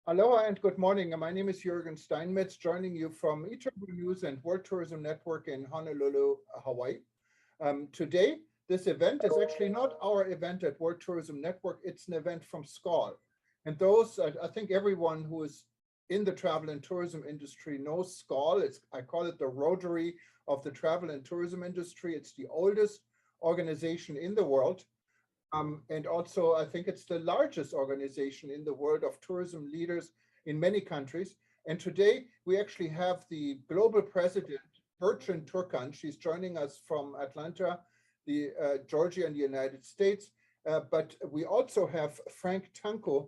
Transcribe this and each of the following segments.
Aloha and good morning. My name is Juergen Steinmetz, joining you from eTurbo News and World Tourism Network in Honolulu, Hawaii. Today, this event is actually not our event at World Tourism Network. It's an event from SKAL. And those, I think everyone who is in the travel and tourism industry knows SKAL. I call it the Rotary of the travel and tourism industry. It's the oldest organization in the world. And also, I think it's the largest organization in the world of tourism leaders in many countries. And today, we actually have the global president, Burcin Turkkan. She's joining us from Atlanta, Georgia, in the United States. But we also have Frank Tancu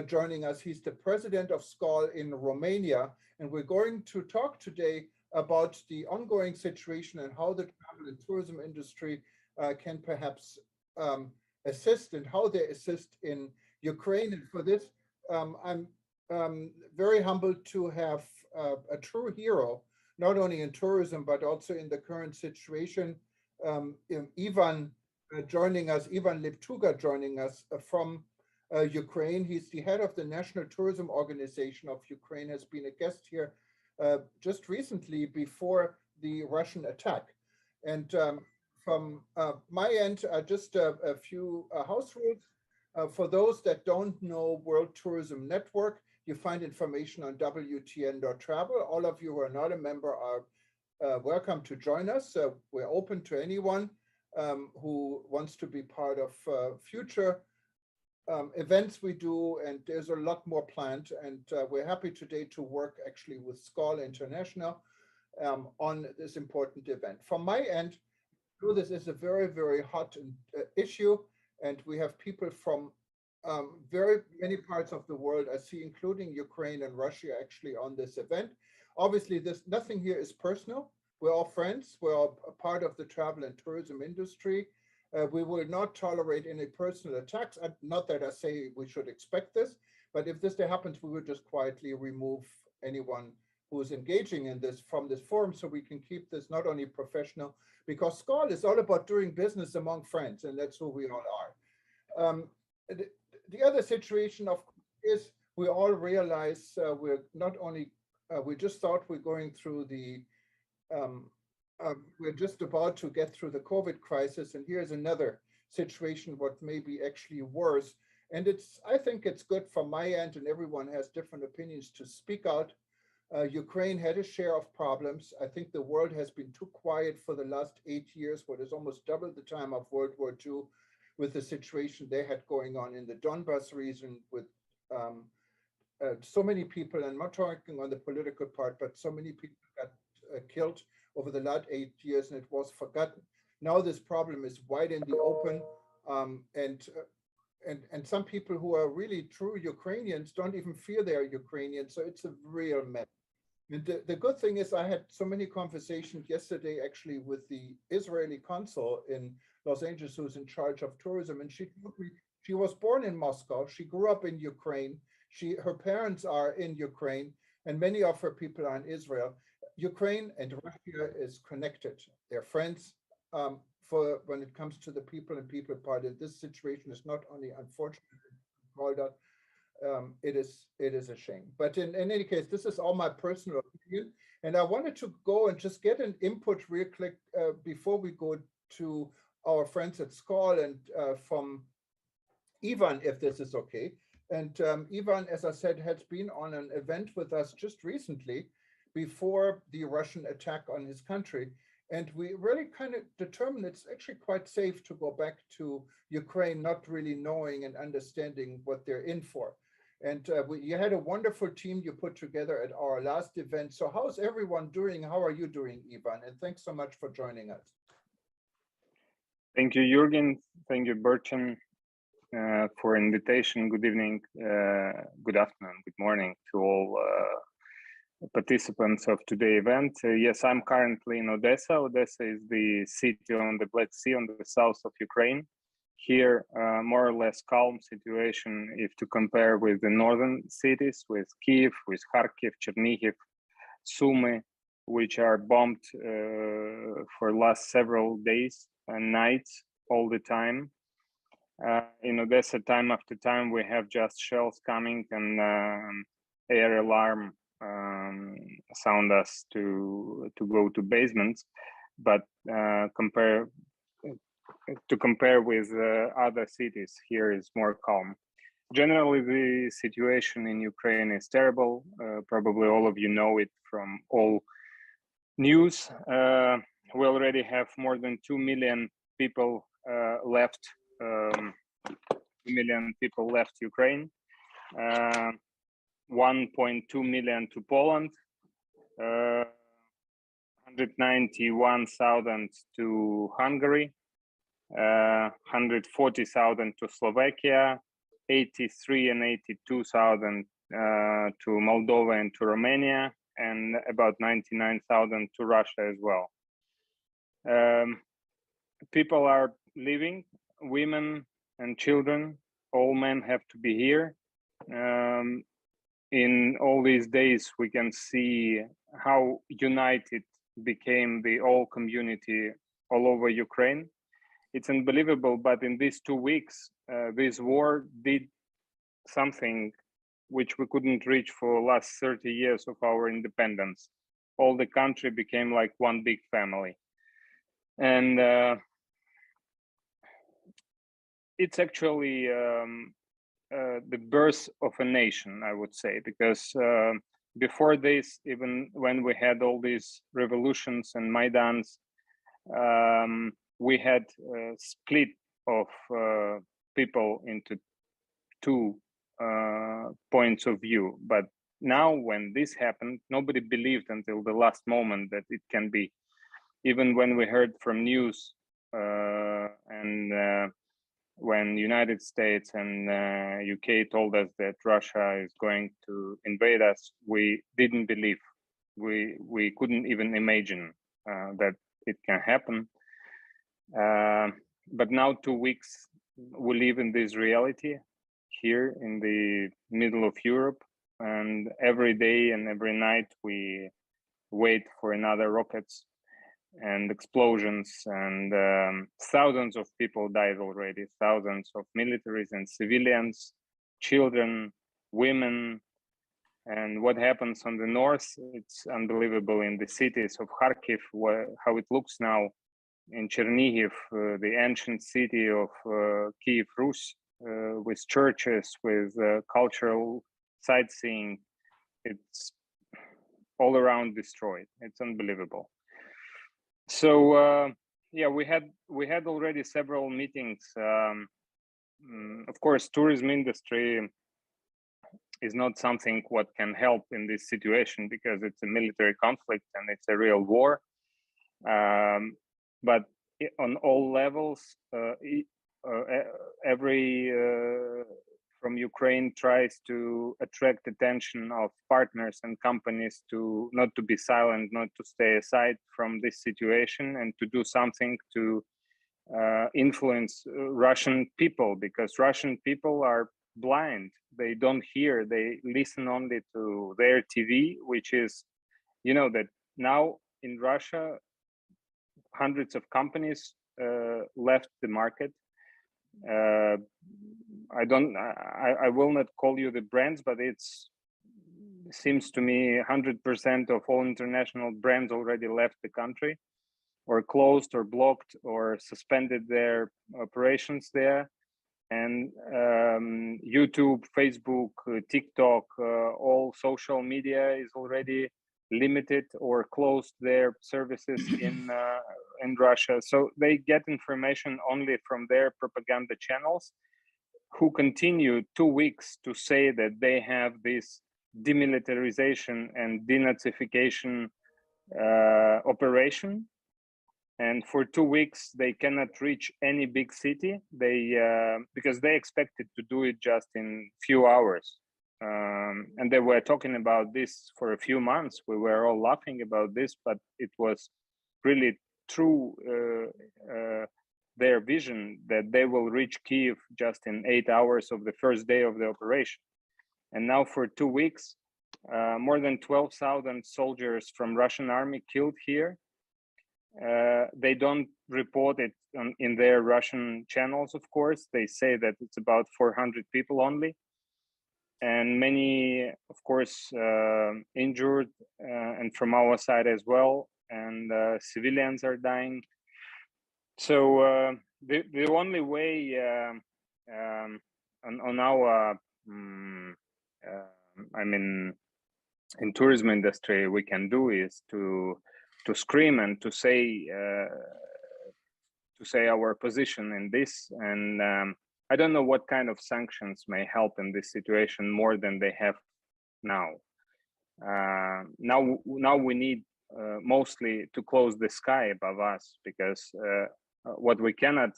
joining us. He's the president of SKAL in Romania. And we're going to talk today about the ongoing situation and how the travel and tourism industry can perhaps assist and how they assist in Ukraine. And for this, I'm very humbled to have a true hero, not only in tourism, but also in the current situation. Ivan joining us, Ivan Liptuga joining us from Ukraine. He's the head of the National Tourism Organization of Ukraine, has been a guest here just recently before the Russian attack. And from my end, just a few house rules. For those that don't know World Tourism Network, you find information on WTN.travel. All of you who are not a member are welcome to join us. We're open to anyone who wants to be part of future events we do, and there's a lot more planned. And we're happy today to work actually with SKAL International on this important event. From my end, this is a very, very hot issue, and we have people from very many parts of the world, I see, including Ukraine and Russia, actually on this event. Obviously, nothing here is personal. We're all friends. We're all a part of the travel and tourism industry. We will not tolerate any personal attacks. Not that I say we should expect this, but if this happens, we will just quietly remove anyone who is engaging in this from this forum, so we can keep this not only professional, because SKAL is all about doing business among friends, and that's who we all are. The other situation, of course, is we all realize we're not only, we just thought we're going through the, we're just about to get through the COVID crisis, and here's another situation what may be actually worse. And I think it's good from my end, and everyone has different opinions, to speak out. Ukraine had a share of problems. I think the world has been too quiet for the last 8 years, what is almost double the time of World War II, with the situation they had going on in the Donbas region with so many people, and I'm not talking on the political part, but so many people got killed over the last 8 years, and it was forgotten. Now this problem is wide in the open, and some people who are really true Ukrainians don't even feel they're Ukrainian, so it's a real mess. And the good thing is I had so many conversations yesterday actually with the Israeli consul in Los Angeles, who's in charge of tourism, and she told me she was born in Moscow, she grew up in Ukraine, her parents are in Ukraine, and many of her people are in Israel. Ukraine and Russia is connected. They're friends. For when it comes to the people and people part, this situation is not only unfortunate, it is a shame. But in any case, this is all my personal opinion, and I wanted to go and just get an input real quick before we go to our friends at SKAL, and from Ivan, if this is okay. And Ivan, as I said, has been on an event with us just recently before the Russian attack on his country. And we really kind of determined it's actually quite safe to go back to Ukraine, not really knowing and understanding what they're in for. And you had a wonderful team you put together at our last event. So how's everyone doing? How are you doing, Ivan? And thanks so much for joining us. Thank you, Juergen. Thank you, Burcin, for invitation. Good evening, good afternoon, good morning to all participants of today's event. Yes, I'm currently in Odessa. Odessa is the city on the Black Sea on the south of Ukraine. Here, more or less calm situation if to compare with the northern cities, with Kiev, with Kharkiv, Chernihiv, Sumy, which are bombed for last several days and nights all the time. In Odessa, time after time, we have just shells coming and air alarm sound us to go to basements, but compare with other cities, here is more calm. Generally, the situation in Ukraine is terrible. Probably all of you know it from all news. We already have more than 2 million people left. 2 million people left Ukraine. 1.2 million to Poland. 191,000 to Hungary. 140,000 to Slovakia. 83 and 82,000 to Moldova and to Romania, and about 99,000 to Russia as well. People are leaving, women and children, all men have to be here. In all these days, we can see how united became the whole community all over Ukraine. It's unbelievable, but in these 2 weeks, this war did something which we couldn't reach for the last 30 years of our independence. All the country became like one big family. And it's actually the birth of a nation, I would say, because before this, even when we had all these revolutions and Maidans, we had a split of people into two points of view. But now when this happened, nobody believed until the last moment that it can be. Even when we heard from news and when United States and UK told us that Russia is going to invade us, we didn't believe. We couldn't even imagine that it can happen. But now 2 weeks, we live in this reality here in the middle of Europe, and every day and every night we wait for another rockets and explosions, and thousands of people died already, thousands of militaries and civilians, children, women. And what happens on the north, it's unbelievable. In the cities of Kharkiv, how it looks now, in Chernihiv, the ancient city of Kiev Rus, with churches, with cultural sightseeing, it's all around destroyed. It's unbelievable. So yeah, we had already several meetings. Of course, tourism industry is not something what can help in this situation because it's a military conflict and it's a real war. But on all levels, every from Ukraine tries to attract attention of partners and companies to not to be silent, not to stay aside from this situation, and to do something to influence Russian people, because Russian people are blind. They don't hear, they listen only to their TV, which is, you know, that now in Russia, hundreds of companies left the market. I will not call you the brands, but it seems to me 100% of all international brands already left the country, or closed or blocked or suspended their operations there. And YouTube, Facebook, TikTok, all social media is already limited or closed their services in Russia. So they get information only from their propaganda channels, who continue 2 weeks to say that they have this demilitarization and denazification operation. And for 2 weeks, they cannot reach any big city. Because they expected to do it just in few hours. And they were talking about this for a few months. We were all laughing about this, but it was really true, their vision that they will reach Kiev just in 8 hours of the first day of the operation. And now for 2 weeks, more than 12,000 soldiers from Russian army killed here. They don't report it in their Russian channels, of course. They say that it's about 400 people only. and many, of course, injured, and from our side as well, and civilians are dying. So the only way on our, I mean, in tourism industry, we can do is to scream and to say our position in this. And I don't know what kind of sanctions may help in this situation more than they have now. Now we need mostly to close the sky above us, because what we cannot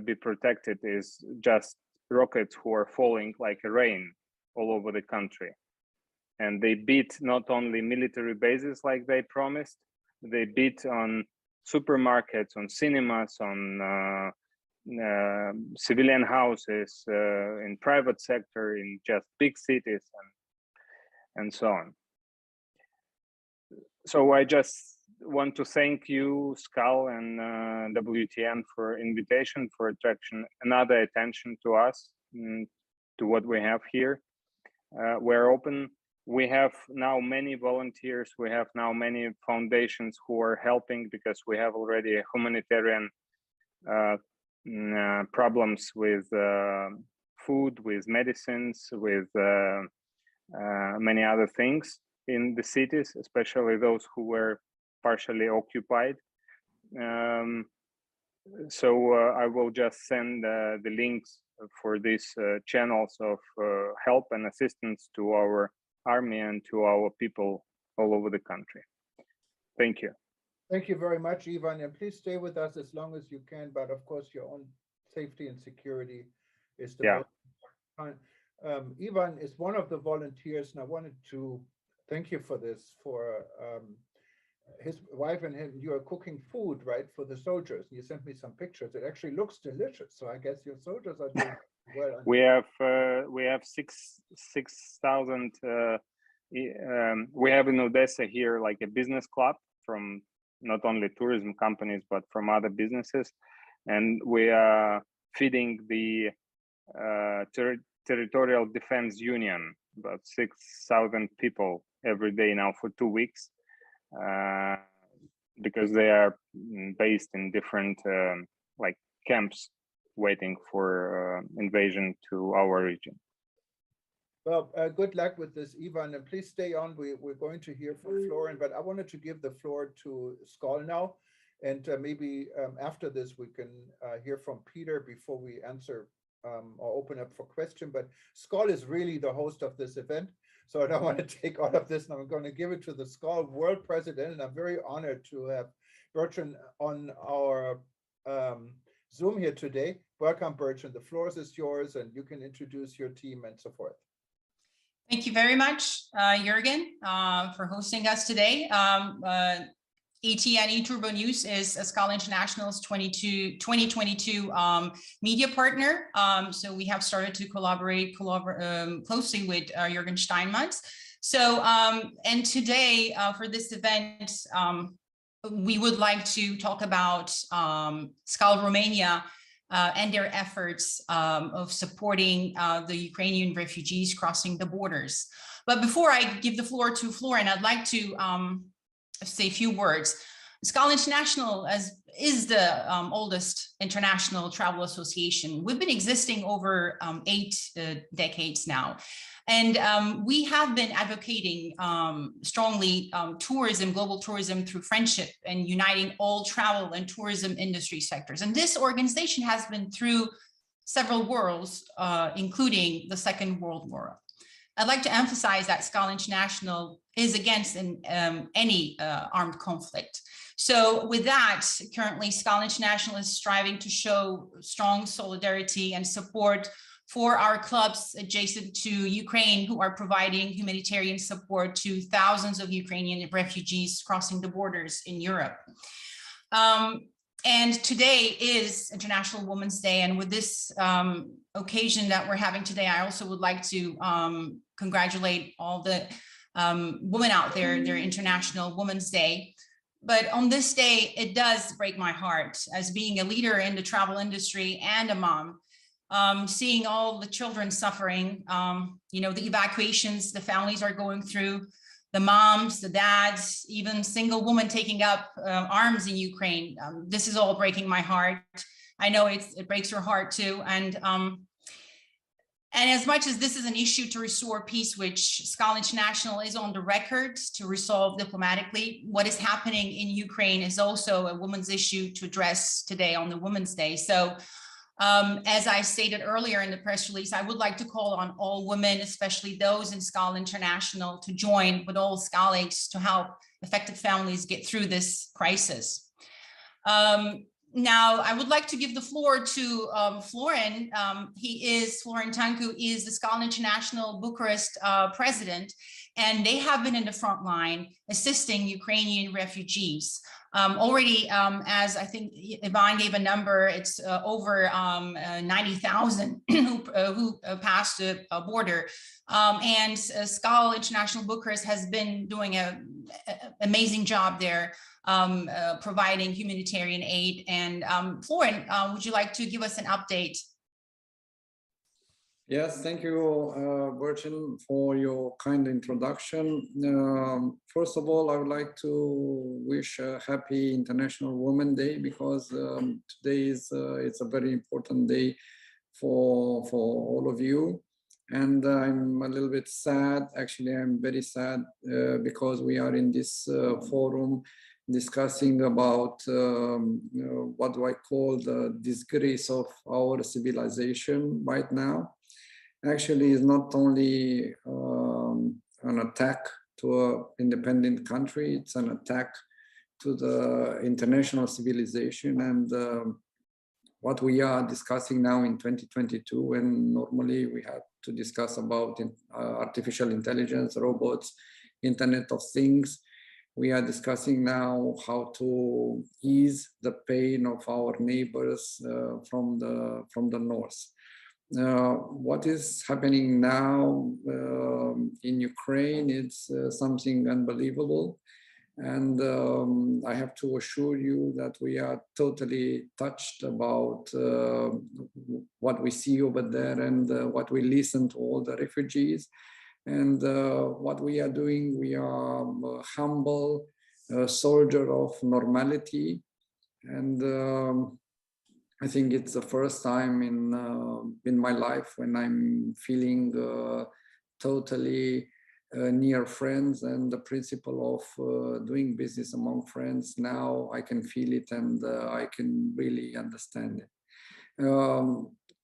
be protected is just rockets who are falling like a rain all over the country. And they beat not only military bases like they promised, they beat on supermarkets, on cinemas, on civilian houses, in private sector, in just big cities, and so on. So I just want to thank you, SKAL and WTN, for invitation, for attraction another attention to us, to what we have here. We're open. We have now many volunteers. We have now many foundations who are helping, because we have already a humanitarian problems with food, with medicines, with many other things in the cities, especially those who were partially occupied. So I will just send the links for these channels of help and assistance to our army and to our people all over the country. Thank you. Thank you very much, Ivan, and please stay with us as long as you can, but of course your own safety and security is the most important. Ivan is one of the volunteers, and I wanted to thank you for this, for his wife and him. You are cooking food, right, for the soldiers. You sent me some pictures. It actually looks delicious, so I guess your soldiers are doing well. We have 6,000. We have in Odessa here like a business club from not only tourism companies but from other businesses, and we are feeding the territorial defense union, about 6,000 people every day now for 2 weeks, because they are based in different like camps waiting for invasion to our region. Well, good luck with this, Ivan, and please stay on. We're going to hear from Florian, but I wanted to give the floor to SKAL now, and maybe after this we can hear from Peter before we answer or open up for question. But SKAL is really the host of this event, so I don't want to take all of this, and I'm going to give it to the SKAL World President, and I'm very honored to have Burcin on our Zoom here today. Welcome, Burcin. The floor is yours, and you can introduce your team and so forth. Thank you very much, Juergen, for hosting us today. ATN Turbo News is SKAL International's 2022 media partner. So we have started to collaborate closely with Juergen Steinmetz. So, and today for this event, we would like to talk about SKAL Romania and their efforts of supporting the Ukrainian refugees crossing the borders. But before I give the floor to Florian, I'd like to say a few words. SKAL International is the oldest international travel association. We've been existing over 8 decades now. And we have been advocating strongly tourism, global tourism, through friendship and uniting all travel and tourism industry sectors. And this organization has been through several wars, including the Second World War. I'd like to emphasize that SKAL International is against any armed conflict. So with that, currently SKAL International is striving to show strong solidarity and support for our clubs adjacent to Ukraine, who are providing humanitarian support to thousands of Ukrainian refugees crossing the borders in Europe. And today is International Women's Day. And with this occasion that we're having today, I also would like to congratulate all the women out there, their International Women's Day. But on this day, it does break my heart as being a leader in the travel industry and a mom. seeing all the children suffering, you know, the evacuations the families are going through, the moms, the dads, even single women taking up arms in Ukraine. This is all breaking my heart. I know it breaks your heart too. And as much as this is an issue to restore peace, which SKAL International is on the record to resolve diplomatically, what is happening in Ukraine is also a women's issue to address today on the Women's Day. So as I stated earlier in the press release, I would like to call on all women, especially those in SKAL International, to join with all SKALigs to help affected families get through this crisis. Now, I would like to give the floor to Florin. Florin Tancu is the SKAL International Bucharest president, and they have been in the front line assisting Ukrainian refugees. Already, as I think Ivan gave a number, it's over 90,000 who passed the border. And SKAL International Bucharest has been doing an amazing job there, providing humanitarian aid. And Florin, would you like to give us an update? Yes, thank you, Burcin, for your kind introduction. First of all, I would like to wish a happy International Women's Day, because today is it's a very important day for all of you. And I'm a little bit sad. Actually, I'm very sad because we are in this forum discussing about what do I call the disgrace of our civilization right now. Actually, is not only an attack to an independent country, it's an attack to the international civilization. And what we are discussing now in 2022, when normally we have to discuss about artificial intelligence, robots, Internet of Things, we are discussing now how to ease the pain of our neighbors from the north. What is happening now in Ukraine, it's something unbelievable. And I have to assure you that we are totally touched about what we see over there, and what we listen to all the refugees. And what we are doing, we are humble soldier of normality. And I think it's the first time in my life when I'm feeling totally near friends, and the principle of doing business among friends. Now I can feel it, and I can really understand it.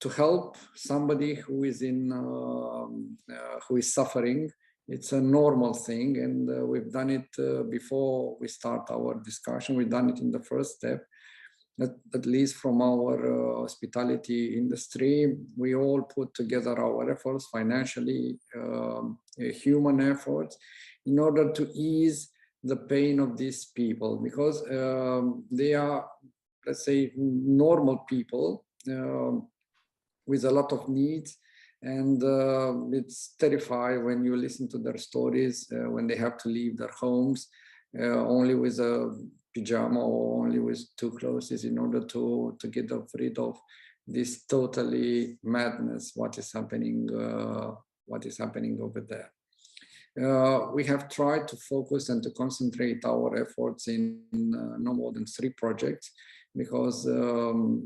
To help somebody who is who is suffering, it's a normal thing, and we've done it before we start our discussion. We've done it in the first step. At least from our hospitality industry, we all put together our efforts, financially, human efforts, in order to ease the pain of these people, because they are, let's say, normal people with a lot of needs. And it's terrifying when you listen to their stories, when they have to leave their homes only with a pajama or only with 2 clothes, in order to get rid of this totally madness, what is happening over there. We have tried to focus and to concentrate our efforts in no more than 3 projects, because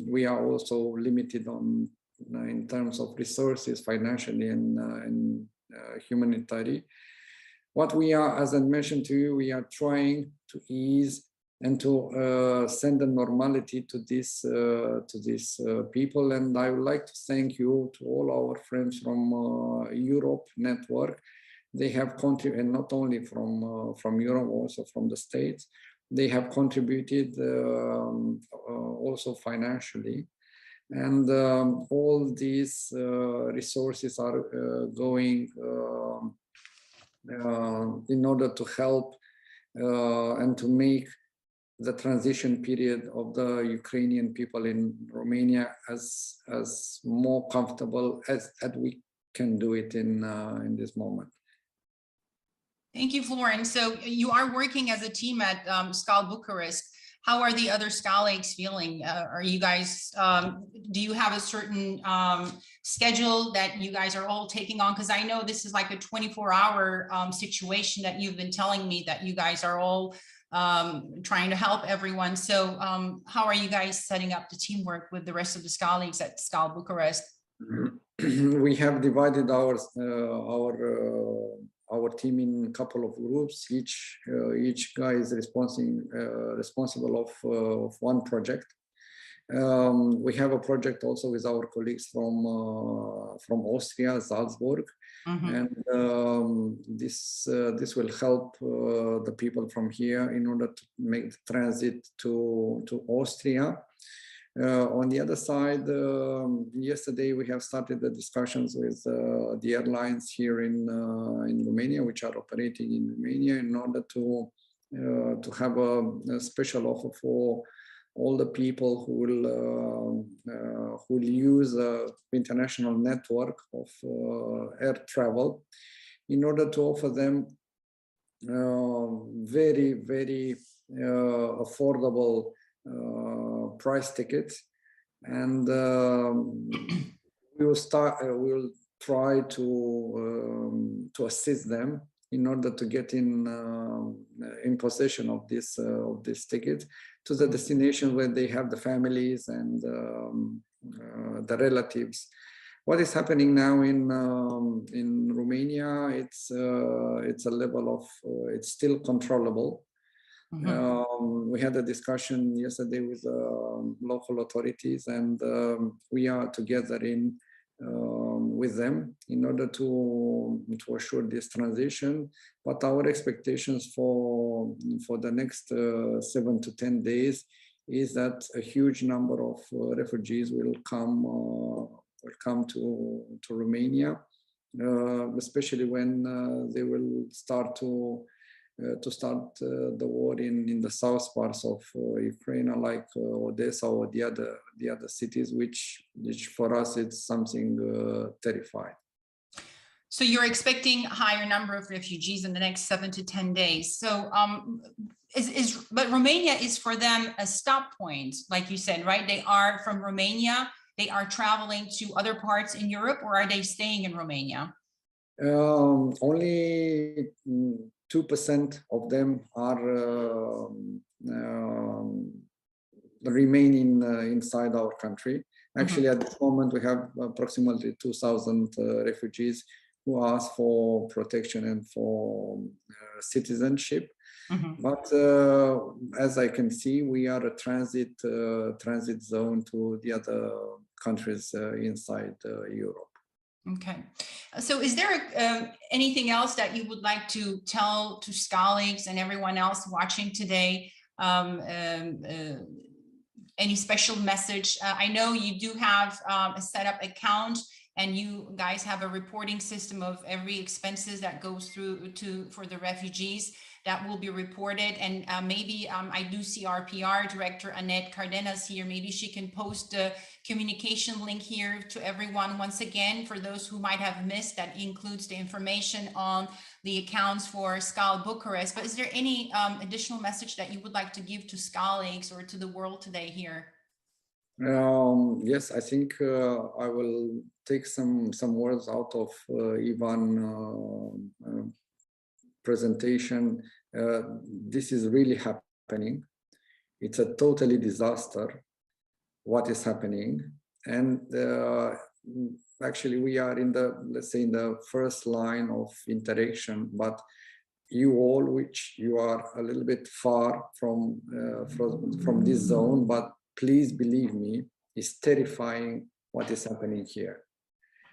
we are also limited on in terms of resources, financially and humanitarian. What we are, as I mentioned to you, we are trying to ease and to send a normality to these people. And I would like to thank you to all our friends from Europe network. They have contributed, and not only from Europe, also from the States. They have contributed also financially. And all these resources are going in order to help and to make the transition period of the Ukrainian people in Romania as more comfortable as we can do it in this moment. Thank you, Florin. So you are working as a team at SKAL Bucharest. How are the other SKALigs feeling? Are you guys, do you have a certain schedule that you guys are all taking on? Because I know this is like a 24-hour situation that you've been telling me that you guys are all trying to help everyone. So how are you guys setting up the teamwork with the rest of the SKALigs at SKAL Bucharest? We have divided our team in a couple of groups. Each guy is responsible of one project. We have a project also with our colleagues from Austria, Salzburg, and this will help the people from here in order to make the transit to Austria. On the other side, yesterday we have started the discussions with the airlines here in Romania, which are operating in Romania, in order to have a special offer for all the people who will use the international network of air travel, in order to offer them very, very affordable price tickets, and we will try to assist them in order to get in possession of this ticket to the destination where they have the families and the relatives. What is happening now in Romania? It's a level of it's still controllable. We had a discussion yesterday with local authorities, and we are together with them in order to assure this transition. But our expectations for the next 7 to 10 days is that a huge number of refugees will come to Romania, especially when they will start the war in the south parts of Ukraine, like Odessa or the other cities, which for us it's something terrifying. So you're expecting a higher number of refugees in the next 7 to 10 days. So but Romania is for them a stop point, like you said, right? They are from Romania. They are traveling to other parts in Europe, or are they staying in Romania? Only 2% of them are remaining inside our country. Actually, at this moment, we have approximately 2,000 refugees who ask for protection and for citizenship. But as I can see, we are a transit zone to the other countries inside Europe. Okay, so is there anything else that you would like to tell to SKALigs and everyone else watching today? Any special message? I know you do have a setup account, and you guys have a reporting system of every expenses that goes through for the refugees that will be reported. And maybe I do see our PR director, Annette Cardenas, here. Maybe she can post the communication link here to everyone once again, for those who might have missed. That includes the information on the accounts for SKAL Bucharest. But is there any additional message that you would like to give to SKALigs or to the world today here? Yes, I think I will take some words out of Ivan's presentation. This is really happening. It's a totally disaster what is happening, and actually we are in the, let's say, in the first line of interaction. But you all, which you are a little bit far from this zone, but please believe me, it's terrifying what is happening here.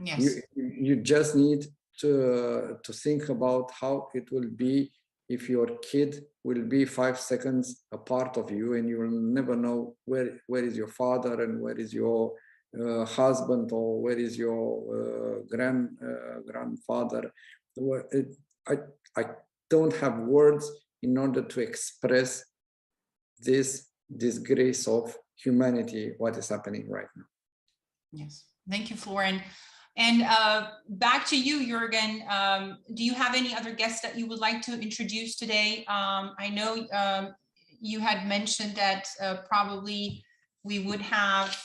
Yes. You just need to think about how it will be if your kid will be 5 seconds a part of you, and you will never know where is your father and where is your husband, or where is your grandfather. I don't have words in order to express this disgrace of humanity, what is happening right now. Yes, thank you, Florian. And back to you, Juergen. Do you have any other guests that you would like to introduce today? I know you had mentioned that probably we would have.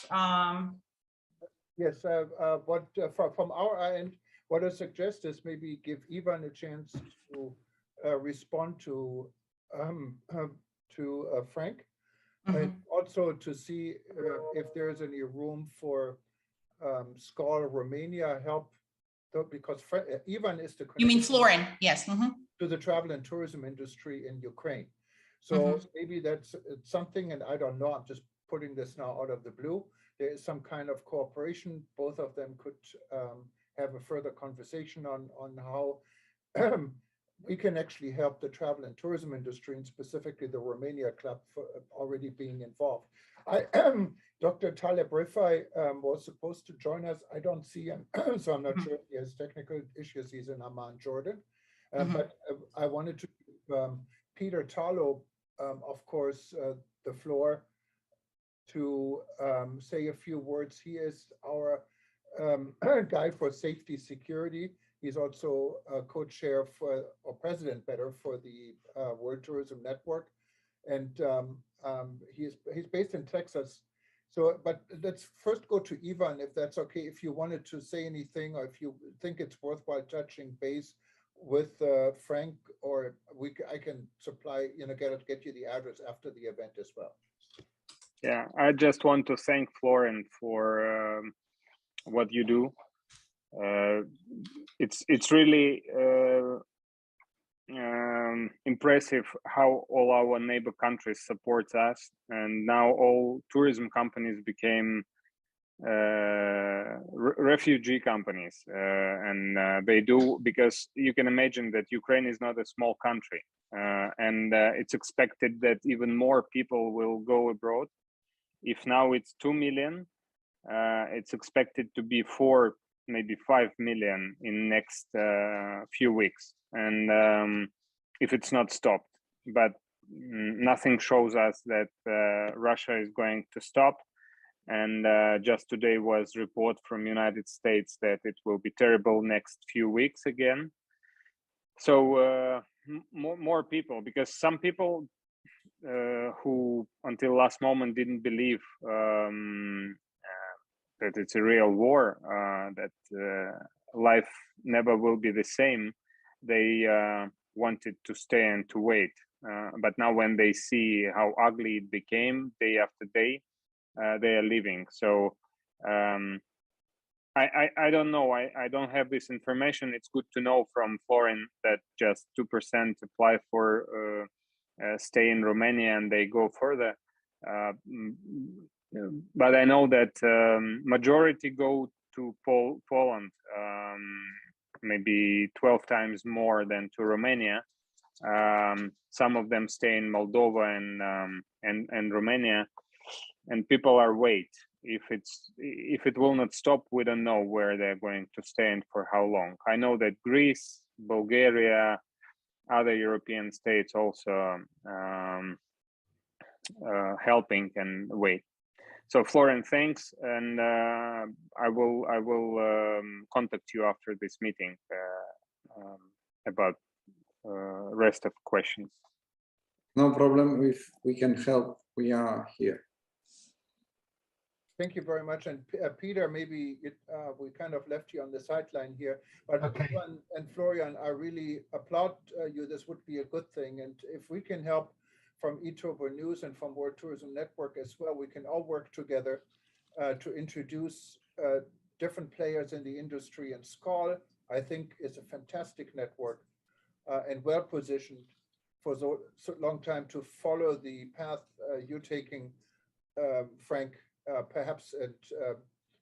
Yes, from our end, what I suggest is maybe give Ivan a chance to respond to Frank, and also to see if there's any room for SKAL Romania help, because Ivan is the You mean Florin? Yes. To the travel and tourism industry in Ukraine. So maybe that's something, and I don't know, I'm just putting this now out of the blue. There is some kind of cooperation. Both of them could have a further conversation on how we can actually help the travel and tourism industry, and specifically the Romania Club, for already being involved. Dr. Taleb Rifai was supposed to join us. I don't see him, so I'm not sure if he has technical issues. He's in Amman, Jordan. But I wanted to give Peter Tarlow, of course, the floor to say a few words. He is our guy for safety security. He's also a co-chair for, or president better, for the World Tourism Network. And he's based in Texas. So, but let's first go to Ivan, if that's okay, if you wanted to say anything, or if you think it's worthwhile touching base with Frank, or I can supply, get you the address after the event as well. Yeah, I just want to thank Florin for what you do. It's really impressive how all our neighbor countries support us, and now all tourism companies became refugee companies, and they do, because you can imagine that Ukraine is not a small country, and it's expected that even more people will go abroad. If now it's 2 million, it's expected to be 4, maybe 5 million in next few weeks, and if it's not stopped. But nothing shows us that Russia is going to stop. And just today was report from United States that it will be terrible next few weeks again. So more people, because some people who until last moment didn't believe that it's a real war, that life never will be the same, they wanted to stay and to wait. But now when they see how ugly it became day after day, they are leaving. So I don't know. I don't have this information. It's good to know from Florin that just 2% apply for stay in Romania and they go further. But I know that majority go to Poland, maybe 12 times more than to Romania. Some of them stay in Moldova and Romania, and people are wait. If it will not stop, we don't know where they're going to stay and for how long. I know that Greece, Bulgaria, other European states also helping and wait. So Florin, thanks, and I will contact you after this meeting about rest of questions. No problem. If we can help, we are here. Thank you very much. And Peter, maybe we kind of left you on the sideline here, but okay. Ivan and Florian, I really applaud you. This would be a good thing. And if we can help from eTurbo News and from World Tourism Network as well, we can all work together to introduce different players in the industry. And SKAL, I think, is a fantastic network and well positioned for so long time to follow the path you're taking, Frank. Perhaps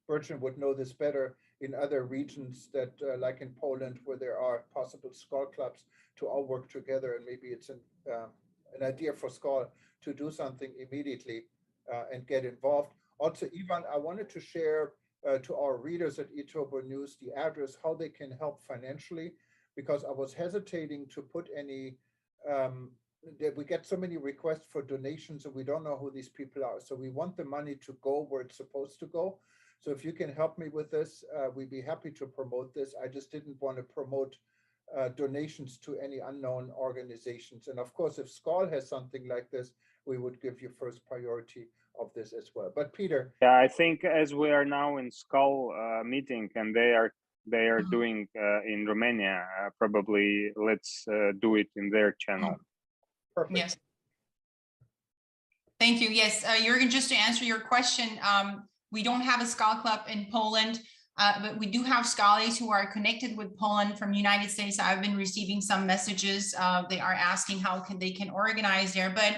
Burcin would know this better in other regions that, like in Poland, where there are possible SKAL clubs to all work together, and maybe it's an idea for SKAL to do something immediately and get involved. Also, Ivan, I wanted to share to our readers at eTurbo News the address, how they can help financially, because I was hesitating to put any we get so many requests for donations and we don't know who these people are. So we want the money to go where it's supposed to go. So if you can help me with this, we'd be happy to promote this. I just didn't want to promote donations to any unknown organizations. And of course, if SKAL has something like this, we would give you first priority of this as well. But Peter. Yeah, I think as we are now in SKAL meeting and they are doing in Romania, probably let's do it in their channel. Perfect. Yes. Thank you. Yes, Juergen, just to answer your question, we don't have a SKAL club in Poland, but we do have SKALies who are connected with Poland from United States. I've been receiving some messages. They are asking how they can organize there, but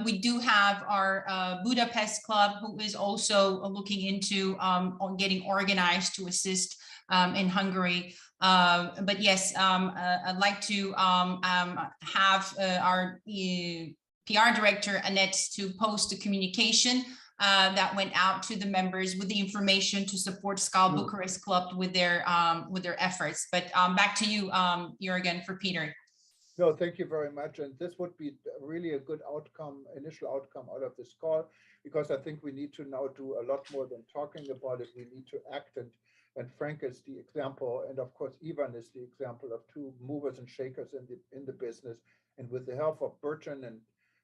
we do have our Budapest club, who is also looking into on getting organized to assist in Hungary. But yes, I'd like to have our PR director, Annette, to post a communication that went out to the members with the information to support SKAL Bucharest Club with their efforts. But back to you, Juergen, for Peter. No, thank you very much. And this would be really a good outcome, initial outcome out of this call, because I think we need to now do a lot more than talking about it. We need to act, and Frank is the example. And of course, Ivan is the example of two movers and shakers in the business. And with the help of Burcin and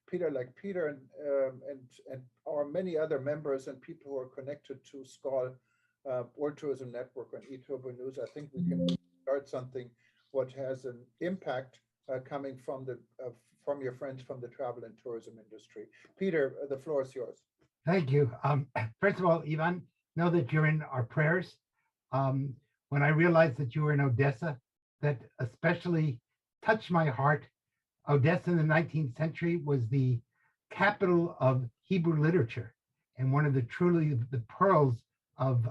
Peter, like Peter and our many other members and people who are connected to SKAL, World Tourism Network and eTurbo News, I think we can start something what has an impact coming from your friends from the travel and tourism industry. Peter, the floor is yours. Thank you. First of all, Ivan, know that you're in our prayers. When I realized that you were in Odessa, that especially touched my heart. Odessa in the 19th century was the capital of Hebrew literature and one of the truly the pearls of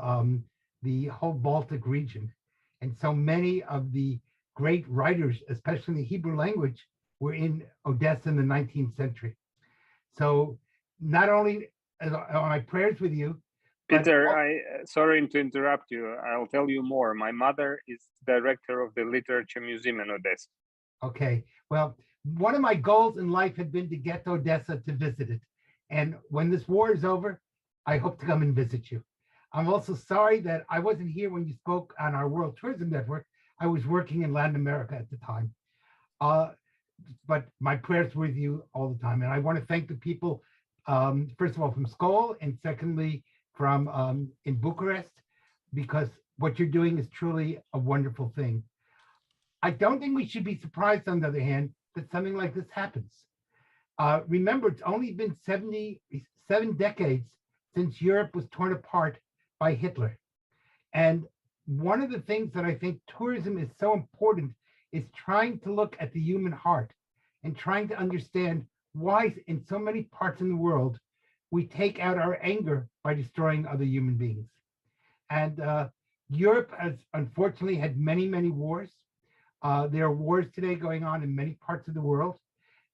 the whole Baltic region. And so many of the great writers, especially in the Hebrew language, were in Odessa in the 19th century. So not only are my prayers with you, Peter, sorry to interrupt you. I'll tell you more. My mother is director of the Literature Museum in Odessa. Okay, well, one of my goals in life had been to get to Odessa to visit it. And when this war is over, I hope to come and visit you. I'm also sorry that I wasn't here when you spoke on our World Tourism Network. I was working in Latin America at the time. But my prayers were with you all the time. And I want to thank the people, first of all, from SKAL, and secondly, from in Bucharest, because what you're doing is truly a wonderful thing. I don't think we should be surprised, on the other hand, that something like this happens. Remember, it's only been 77 decades since Europe was torn apart by Hitler. And one of the things that I think tourism is so important is trying to look at the human heart and trying to understand why in so many parts in the world, we take out our anger by destroying other human beings. And Europe has unfortunately had many, many wars. There are wars today going on in many parts of the world.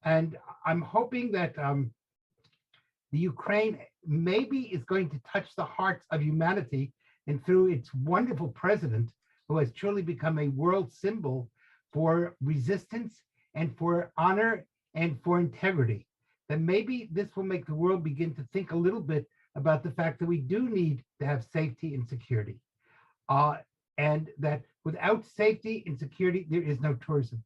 And I'm hoping that the Ukraine maybe is going to touch the hearts of humanity, and through its wonderful president, who has truly become a world symbol for resistance and for honor and for integrity, that maybe this will make the world begin to think a little bit about the fact that we do need to have safety and security. And that without safety and security, there is no tourism.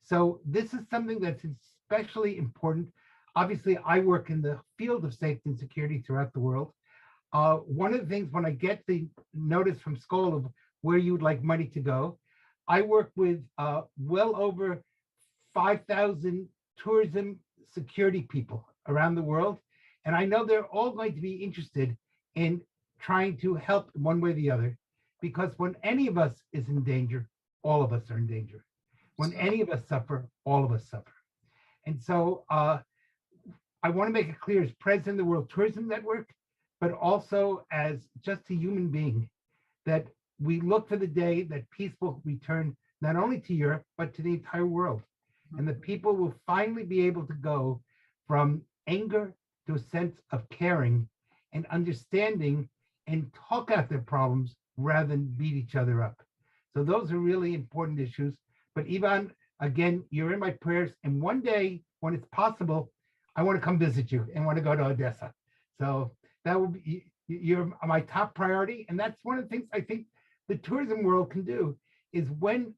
So this is something that's especially important. Obviously, I work in the field of safety and security throughout the world. One of the things, when I get the notice from SKAL of where you would like money to go, I work with well over 5,000 tourism security people around the world. And I know they're all going to be interested in trying to help one way or the other, because when any of us is in danger, all of us are in danger. When any of us suffer, all of us suffer. And so I want to make it clear as president of the World Tourism Network, but also as just a human being, that we look for the day that peace will return not only to Europe, but to the entire world. And the people will finally be able to go from anger to a sense of caring and understanding and talk out their problems rather than beat each other up. So those are really important issues. But Ivan, again, you're in my prayers. And one day when it's possible, I want to come visit you and want to go to Odessa. So that will be, you're my top priority. And that's one of the things I think the tourism world can do, is when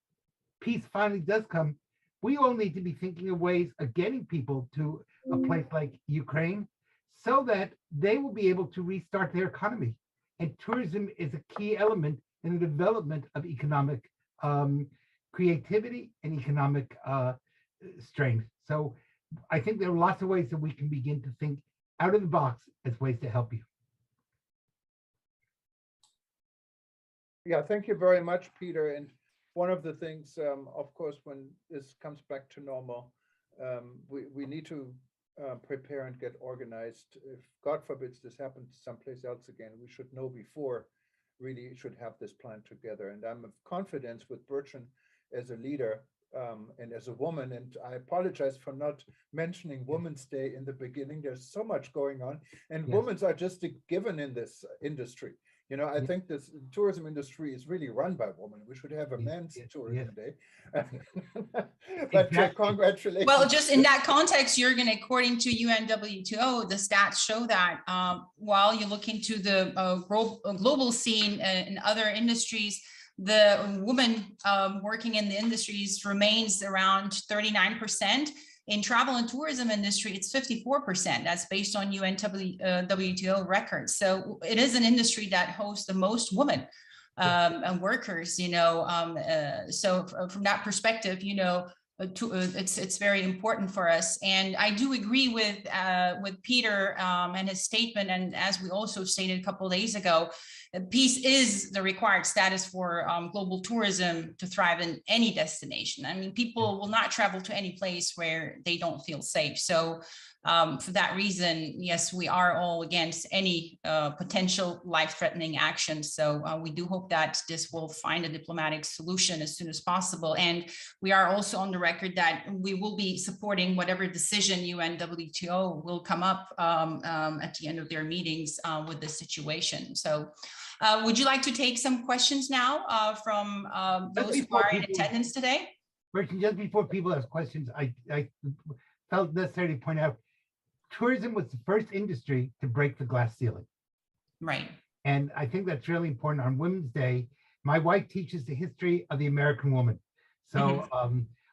peace finally does come, we all need to be thinking of ways of getting people to a place like Ukraine so that they will be able to restart their economy. And tourism is a key element in the development of economic creativity and economic strength. So I think there are lots of ways that we can begin to think out of the box as ways to help you. Yeah, thank you very much, Peter. And one of the things, of course, when this comes back to normal, we need to prepare and get organized. If God forbids this happens someplace else again, we should know before, really should have this plan together. And I'm of confidence with Burcin as a leader and as a woman. And I apologize for not mentioning Women's Day in the beginning. There's so much going on, and Yes. women's are just a given in this industry. You know, I think this tourism industry is really run by women. We should have a men's tourism day. But Exactly. congratulations. Well, just in that context, Juergen, according to UNWTO, the stats show that while you look into the global scene in other industries, the woman working in the industries remains around 39%. In travel and tourism industry, it's 54%. That's based on UNWTO records. So it is an industry that hosts the most women and workers, you know. So from that perspective, you know, it's very important for us. And I do agree with Peter and his statement. And as we also stated a couple of days ago, peace is the required status for global tourism to thrive in any destination. I mean, people will not travel to any place where they don't feel safe. So for that reason, yes, we are all against any potential life-threatening action. So we do hope that this will find a diplomatic solution as soon as possible. And we are also on the record that we will be supporting whatever decision UNWTO will come up at the end of their meetings with this situation. So would you like to take some questions now from those who are in attendance today? Burcin, just before people ask questions, I felt necessary to point out tourism was the first industry to break the glass ceiling. Right. And I think that's really important. On Women's Day, my wife teaches the history of the American woman. So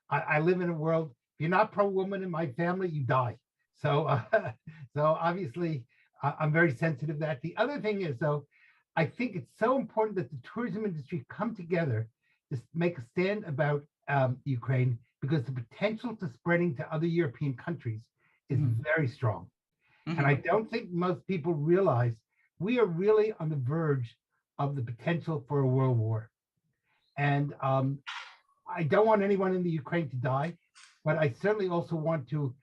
I live in a world, if you're not pro-woman in my family, you die. So, so obviously, I'm very sensitive to that. The other thing is, though, I think it's so important that the tourism industry come together to make a stand about Ukraine, because the potential to spreading to other European countries is very strong. And I don't think most people realize we are really on the verge of the potential for a world war. And I don't want anyone in the Ukraine to die, but I certainly also want to,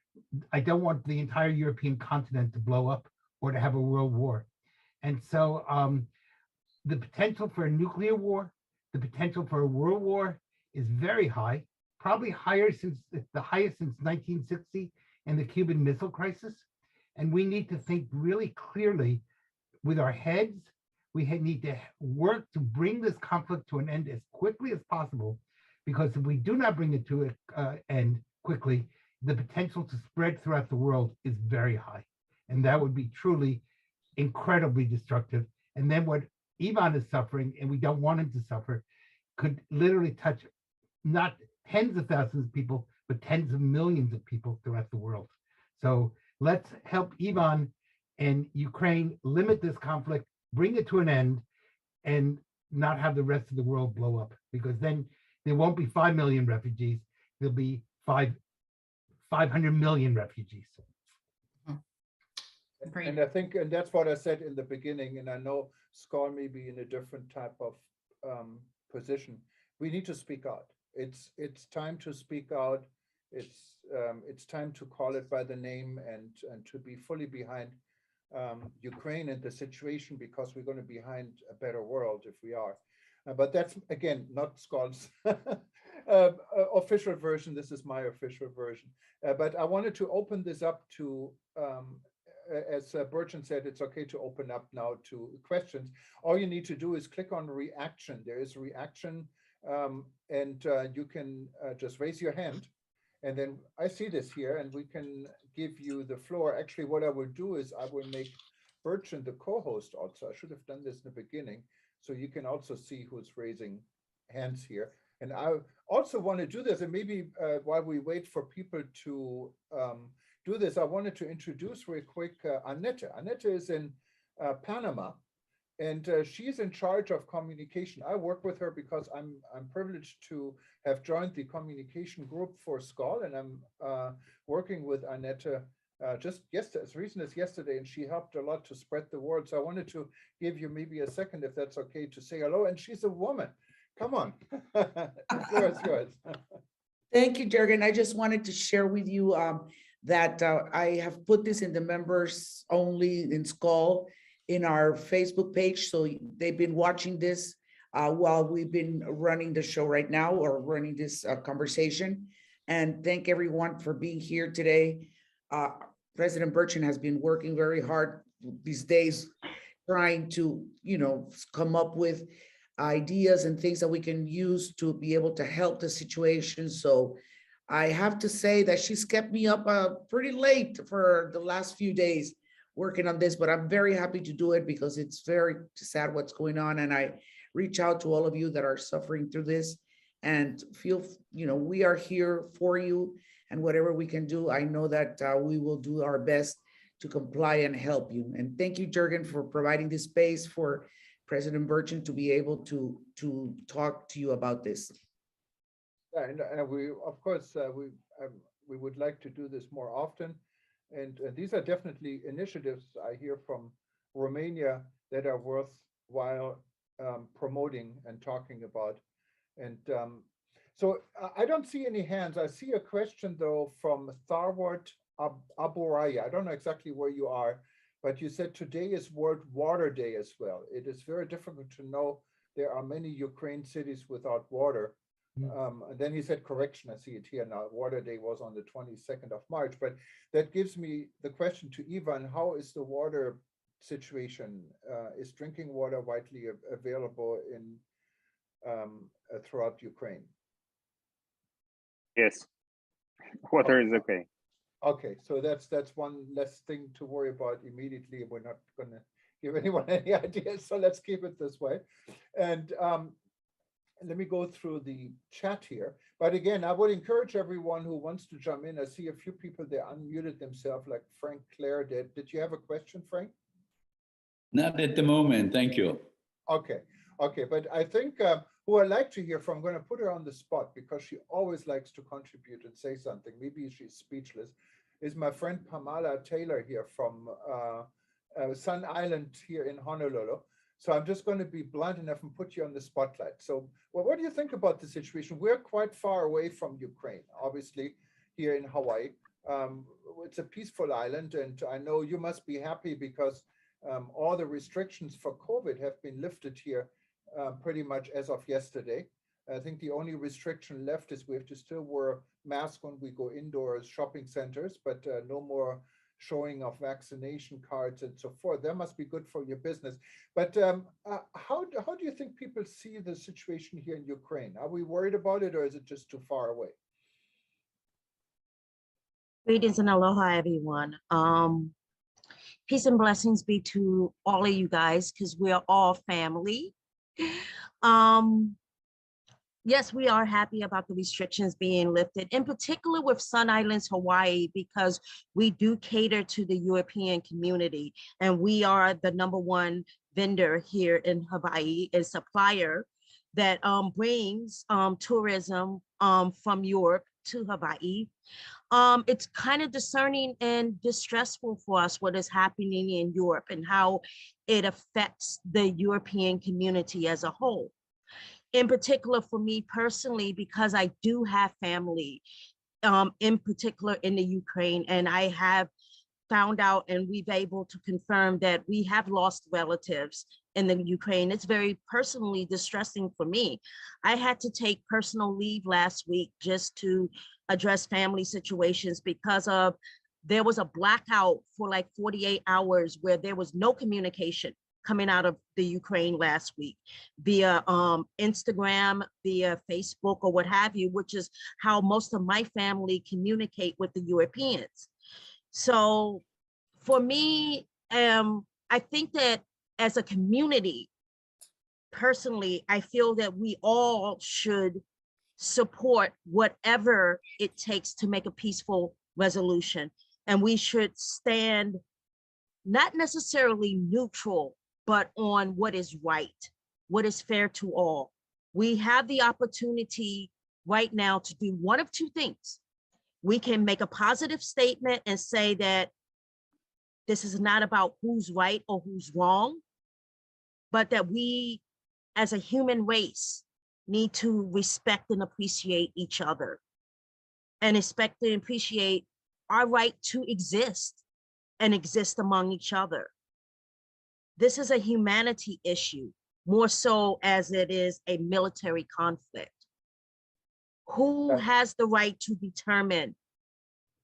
I don't want the entire European continent to blow up or to have a world war. And so the potential for a nuclear war, the potential for a world war is very high, probably higher since the highest since 1960 and the Cuban Missile Crisis. And we need to think really clearly with our heads. We need to work to bring this conflict to an end as quickly as possible, because if we do not bring it to an end quickly, the potential to spread throughout the world is very high. And that would be truly incredibly destructive. And then what Ivan is suffering, and we don't want him to suffer, could literally touch not tens of thousands of people, but tens of millions of people throughout the world. So let's help Ivan and Ukraine limit this conflict, bring it to an end, and not have the rest of the world blow up, because then there won't be 5 million refugees. There'll be 500 million refugees. Great. And I think, and that's what I said in the beginning, and I know SKAL may be in a different type of position. We need to speak out. It's time to speak out. It's time to call it by the name and to be fully behind Ukraine and the situation, because we're going to be behind a better world if we are. But that's, again, not SKAL's official version. This is my official version. But I wanted to open this up to, as Burcin said, it's okay to open up now to questions. All you need to do is click on reaction. There is reaction, and you can just raise your hand. And then I see this here, and we can give you the floor. Actually, what I will do is I will make Burcin the co-host also. I should have done this in the beginning, so you can also see who's raising hands here. And I also want to do this, and maybe while we wait for people to do this, I wanted to introduce real quick Annette. Annette is in Panama, and she's in charge of communication. I work with her because I'm privileged to have joined the communication group for SKAL, and I'm working with Annette just yesterday, as recent as yesterday, and she helped a lot to spread the word. So I wanted to give you maybe a second, if that's okay, to say hello. And she's a woman. Come on, the floor is yours. Thank you, Juergen. I just wanted to share with you that I have put this in the members only in SKAL in our Facebook page. So they've been watching this while we've been running the show right now, or running this conversation. And thank everyone for being here today. President Burcin has been working very hard these days, trying to, come up with ideas and things that we can use to be able to help the situation. So I have to say that she's kept me up pretty late for the last few days working on this, but I'm very happy to do it because it's very sad what's going on. And I reach out to all of you that are suffering through this, and feel, we are here for you, and whatever we can do, I know that we will do our best to comply and help you. And thank you, Juergen, for providing this space for President Burcin to be able to talk to you about this. And we, of course, we would like to do this more often. And these are definitely initiatives I hear from Romania that are worthwhile promoting and talking about. And so I don't see any hands. I see a question, though, from Tharwat Aburaya. I don't know exactly where you are, but you said today is World Water Day as well. It is very difficult to know. There are many Ukraine cities without water. And then he said, correction, I see it here now. Water Day was on the 22nd of March, but that gives me the question to Ivan, how is the water situation? Is drinking water widely available in throughout Ukraine? Yes, water is okay. Okay, so that's one less thing to worry about immediately. We're not going to give anyone any ideas, so let's keep it this way. And let me go through the chat here. But again, I would encourage everyone who wants to jump in. I see a few people there unmuted themselves, like Frank Clare did. Did you have a question, Frank? Not at the moment, thank you. Okay, but I think who I'd like to hear from, I'm going to put her on the spot because she always likes to contribute and say something. Maybe she's speechless. Is my friend Pamela Taylor here from Sun Island here in Honolulu. So I'm just going to be blunt enough and put you on the spotlight. So, well, what do you think about the situation? We're quite far away from Ukraine, obviously, here in Hawaii. It's a peaceful island, and I know you must be happy because all the restrictions for COVID have been lifted here pretty much as of yesterday. I think the only restriction left is we have to still wear masks when we go indoors, shopping centers, but no more showing of vaccination cards and so forth. That must be good for your business. But how do you think people see the situation here in Ukraine? Are we worried about it, or is it just too far away? Greetings and aloha, everyone. Peace and blessings be to all of you guys, because we are all family. Yes, we are happy about the restrictions being lifted, in particular with Sun Islands, Hawaii, because we do cater to the European community, and we are the #1 vendor here in Hawaii, a supplier that brings tourism from Europe to Hawaii. It's kind of discerning and distressful for us what is happening in Europe and how it affects the European community as a whole. In particular for me personally, because I do have family, in particular in the Ukraine, and I have found out and we've able to confirm that we have lost relatives in the Ukraine. It's very personally distressing for me. I had to take personal leave last week just to address family situations because of there was a blackout for like 48 hours where there was no communication coming out of the Ukraine last week via Instagram, via Facebook, or what have you, which is how most of my family communicate with the Europeans. So for me, I think that as a community, personally, I feel that we all should support whatever it takes to make a peaceful resolution. And we should stand not necessarily neutral, but on what is right, what is fair to all. We have the opportunity right now to do one of two things. We can make a positive statement and say that this is not about who's right or who's wrong, but that we as a human race need to respect and appreciate each other and respect and appreciate our right to exist and exist among each other. This is a humanity issue, more so as it is a military conflict. Who has the right to determine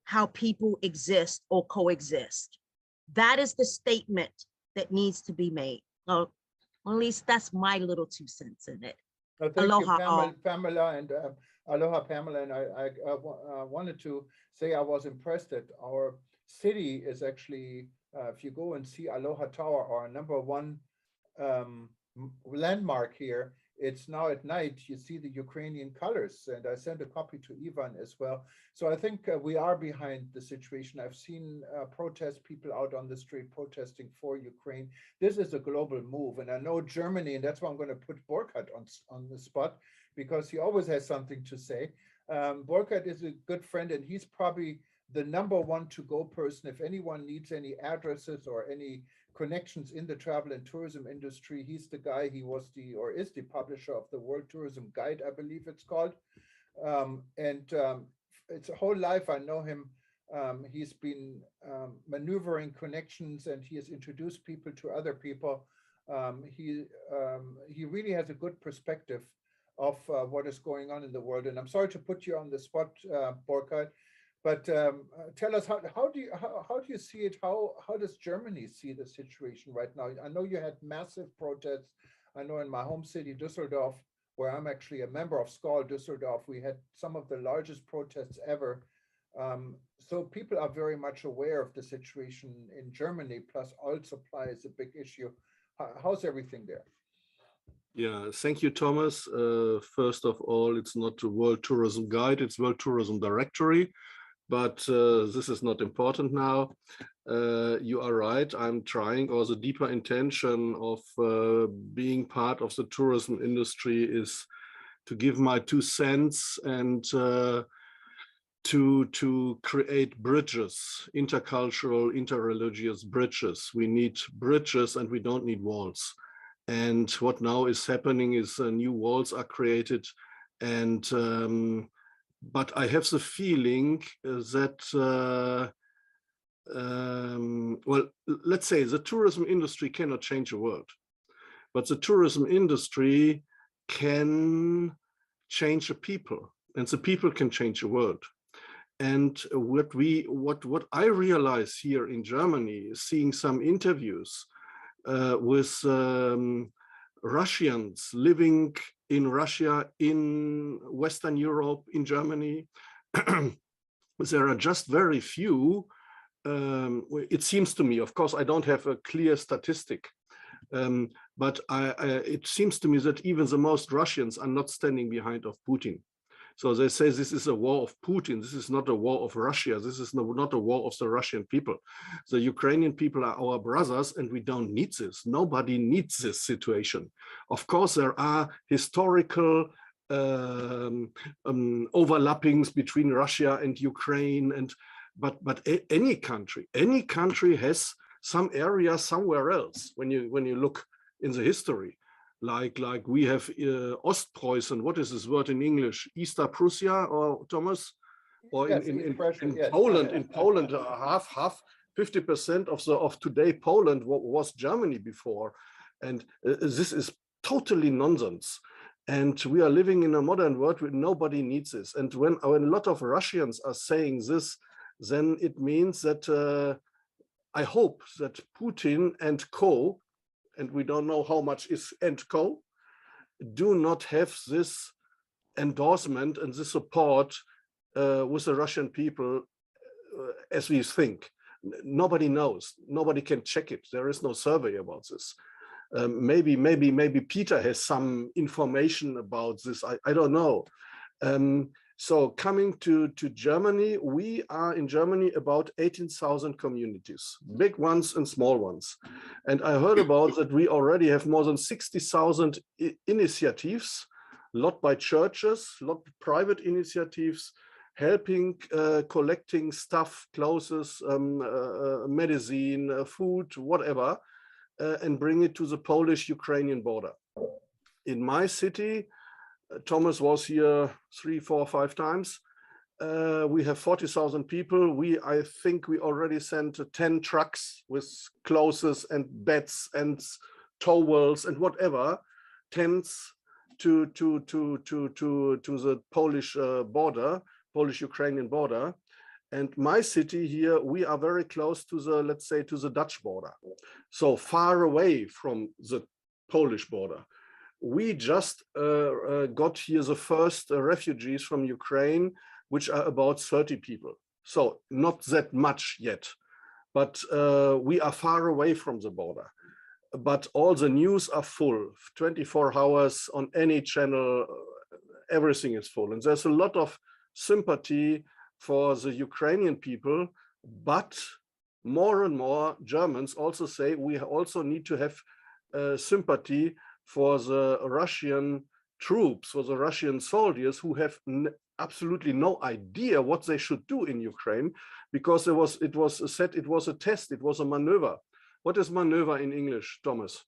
how people exist or coexist? That is the statement that needs to be made. Well, at least that's my little 2 cents in it. Thank Aloha, you, all. Pamela, and aloha, Pamela. And I wanted to say I was impressed that our city is actually, if you go and see Aloha Tower, our #1 landmark here, it's now at night, you see the Ukrainian colors, and I sent a copy to Ivan as well. So I think we are behind the situation. I've seen protest people out on the street protesting for Ukraine. This is a global move, and I know Germany, and that's why I'm going to put Burcin on the spot, because he always has something to say. Burcin is a good friend, and he's probably the #1 to-go person. If anyone needs any addresses or any connections in the travel and tourism industry, he's the guy. He was is the publisher of the World Tourism Guide, I believe it's called. It's a whole life I know him. He's been maneuvering connections, and he has introduced people to other people. He really has a good perspective of what is going on in the world. And I'm sorry to put you on the spot, Burcin, but tell us, how do you see it? How does Germany see the situation right now? I know you had massive protests. I know in my home city, Düsseldorf, where I'm actually a member of SKAL Düsseldorf, we had some of the largest protests ever. So people are very much aware of the situation in Germany, plus oil supply is a big issue. How's everything there? Yeah, thank you, Thomas. First of all, it's not the World Tourism Guide, it's World Tourism Directory. But this is not important now. You are right. I'm trying, or the deeper intention of being part of the tourism industry is to give my 2 cents and to create bridges, intercultural, interreligious bridges. We need bridges and we don't need walls. And what now is happening is new walls are created, and but I have the feeling that, well, let's say the tourism industry cannot change the world, but the tourism industry can change the people, and the people can change the world. And what I realize here in Germany, seeing some interviews with Russians living in Russia, in Western Europe, in Germany, there are just very few, it seems to me, of course, I don't have a clear statistic, but it seems to me that even the most Russians are not standing behind of Putin. So they say this is a war of Putin. This is not a war of Russia. This is not a war of the Russian people. The Ukrainian people are our brothers, and we don't need this. Nobody needs this situation. Of course, there are historical overlappings between Russia and Ukraine, but any country has some area somewhere else. When you look in the history. Like we have Ostpreußen, what is this word in English? Easter Prussia, or Thomas? Or yes, in yes. Poland, 50% of today Poland was Germany before. And this is totally nonsense. And we are living in a modern world where nobody needs this. And when a lot of Russians are saying this, then it means that I hope that Putin and co, and we don't know how much is and co, do not have this endorsement and the support with the Russian people as we think. Nobody knows. Nobody can check it. There is no survey about this. Maybe Peter has some information about this. I don't know. So coming to Germany, we are in Germany about 18,000 communities, big ones and small ones. And I heard about that we already have more than 60,000 initiatives, a lot by churches, a lot of private initiatives, helping collecting stuff, clothes, medicine, food, whatever, and bring it to the Polish-Ukrainian border. In my city, Thomas was here 3, 4, 5 times. We have 40,000 people. I think we already sent 10 trucks with clothes and beds and towels and whatever, tents to the Polish border, Polish-Ukrainian border. And my city here, we are very close to the, let's say, to the Dutch border. So far away from the Polish border. We just got here the first refugees from Ukraine, which are about 30 people. So not that much yet, but we are far away from the border. But all the news are full, 24 hours on any channel, everything is full. And there's a lot of sympathy for the Ukrainian people, but more and more Germans also say we also need to have sympathy for the Russian troops, for the Russian soldiers who have absolutely no idea what they should do in Ukraine, because it was said it was a test, it was a maneuver. What is maneuver in English, Thomas?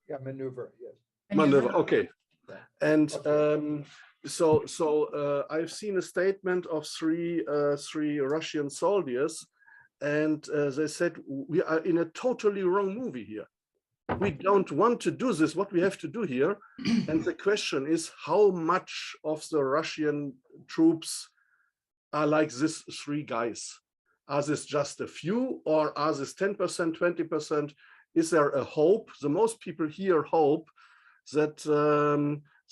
Yeah, maneuver, yes. Maneuver, okay. Yeah. And Okay. I've seen a statement of three Russian soldiers, and they said, we are in a totally wrong movie here. We don't want to do this, what we have to do here. And the question is, how much of the Russian troops are like these 3 guys? Are this just a few, or are this 10%, 20%? Is there a hope? The most people here hope that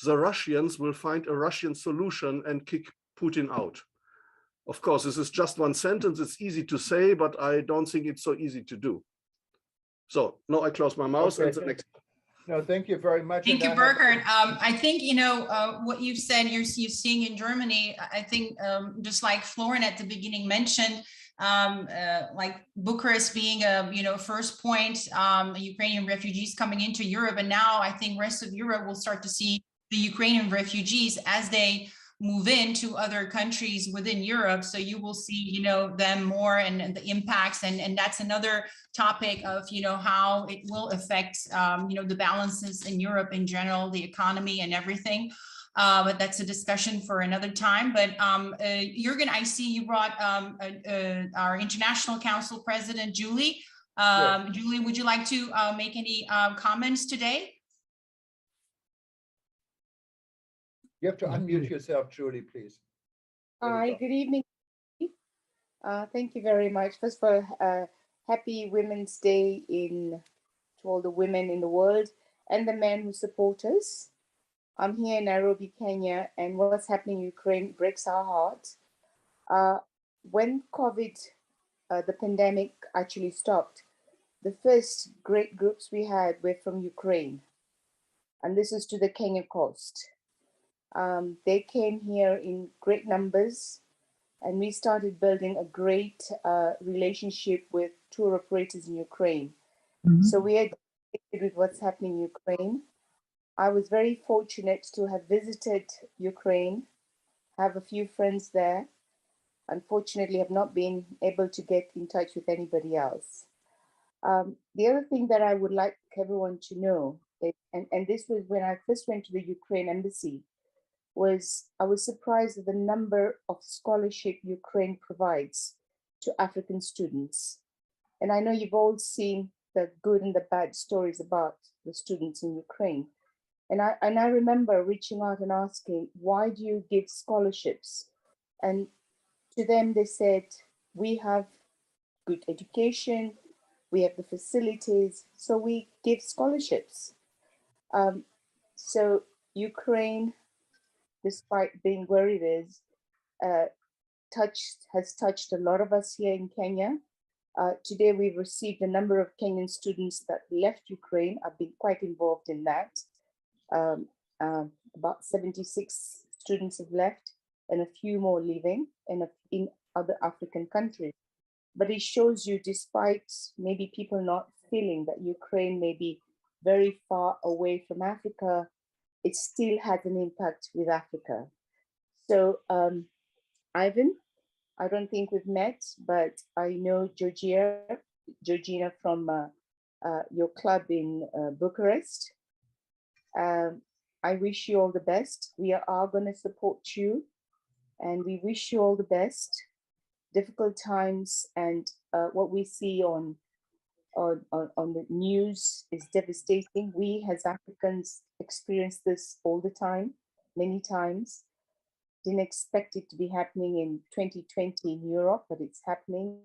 the Russians will find a Russian solution and kick Putin out. Of course, this is just one sentence. It's easy to say, but I don't think it's so easy to do. So now I close my mouth. Okay. And the next. No, thank you very much. Thank you, Burcin. I think, you know, what you've said, you're seeing in Germany, I think just like Florin at the beginning mentioned, like Bucharest being a, you know, first point, Ukrainian refugees coming into Europe. And now I think rest of Europe will start to see the Ukrainian refugees as they move into other countries within Europe. So you will see, you know, them more and the impacts. And that's another topic of, you know, how it will affect, you know, the balances in Europe in general, the economy and everything. But that's a discussion for another time. But Juergen, I see you brought our International Council President, Julie. Yes. Julie, would you like to make any comments today? You have to unmute yourself, Julie, please. Hi, good evening. Thank you very much. First of all, happy Women's Day to all the women in the world and the men who support us. I'm here in Nairobi, Kenya, and what's happening in Ukraine breaks our heart. When COVID, the pandemic actually stopped, the first great groups we had were from Ukraine, and this is to the Kenya coast. They came here in great numbers, and we started building a great relationship with tour operators in Ukraine. Mm-hmm. So we are connected with what's happening in Ukraine. I was very fortunate to have visited Ukraine, have a few friends there. Unfortunately, have not been able to get in touch with anybody else. The other thing that I would like everyone to know, and this was when I first went to the Ukraine embassy, I was surprised at the number of scholarship Ukraine provides to African students. And I know you've all seen the good and the bad stories about the students in Ukraine. And I remember reaching out and asking, why do you give scholarships? And to them, they said, we have good education, we have the facilities, so we give scholarships. So Ukraine, despite being where it is, has touched a lot of us here in Kenya. Today, we've received a number of Kenyan students that left Ukraine. I've been quite involved in that. About 76 students have left. and a few more living in other African countries. But it shows you, despite maybe people not feeling that Ukraine may be very far away from Africa, it still has an impact with Africa. So Ivan, I don't think we've met, but I know Georgina from your club in Bucharest. I wish you all the best. We are going to support you, and we wish you all the best. Difficult times, and what we see on the news is devastating. We as Africans experience this all the time, many times. Didn't expect it to be happening in 2020 in Europe, but it's happening.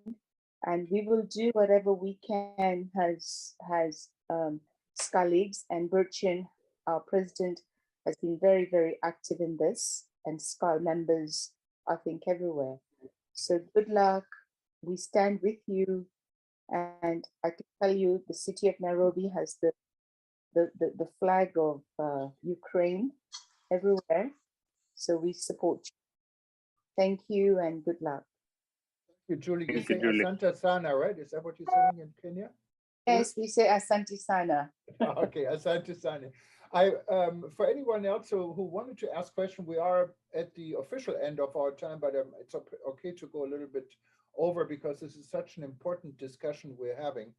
And we will do whatever we can as SKAL, and Burcin, our president, has been very, very active in this, and SKAL members, I think, everywhere. So good luck. We stand with you. And I can tell you the city of Nairobi has the flag of Ukraine everywhere. So we support you. Thank you and good luck. Thank you, Julie. You Thank you, say Julie. Asante Sana, right? Is that what you're saying in Kenya? Yes, we say Asante Sana. Okay, Asante Sana. For anyone else who wanted to ask questions, we are at the official end of our time, but it's okay to go a little bit over because this is such an important discussion we're having.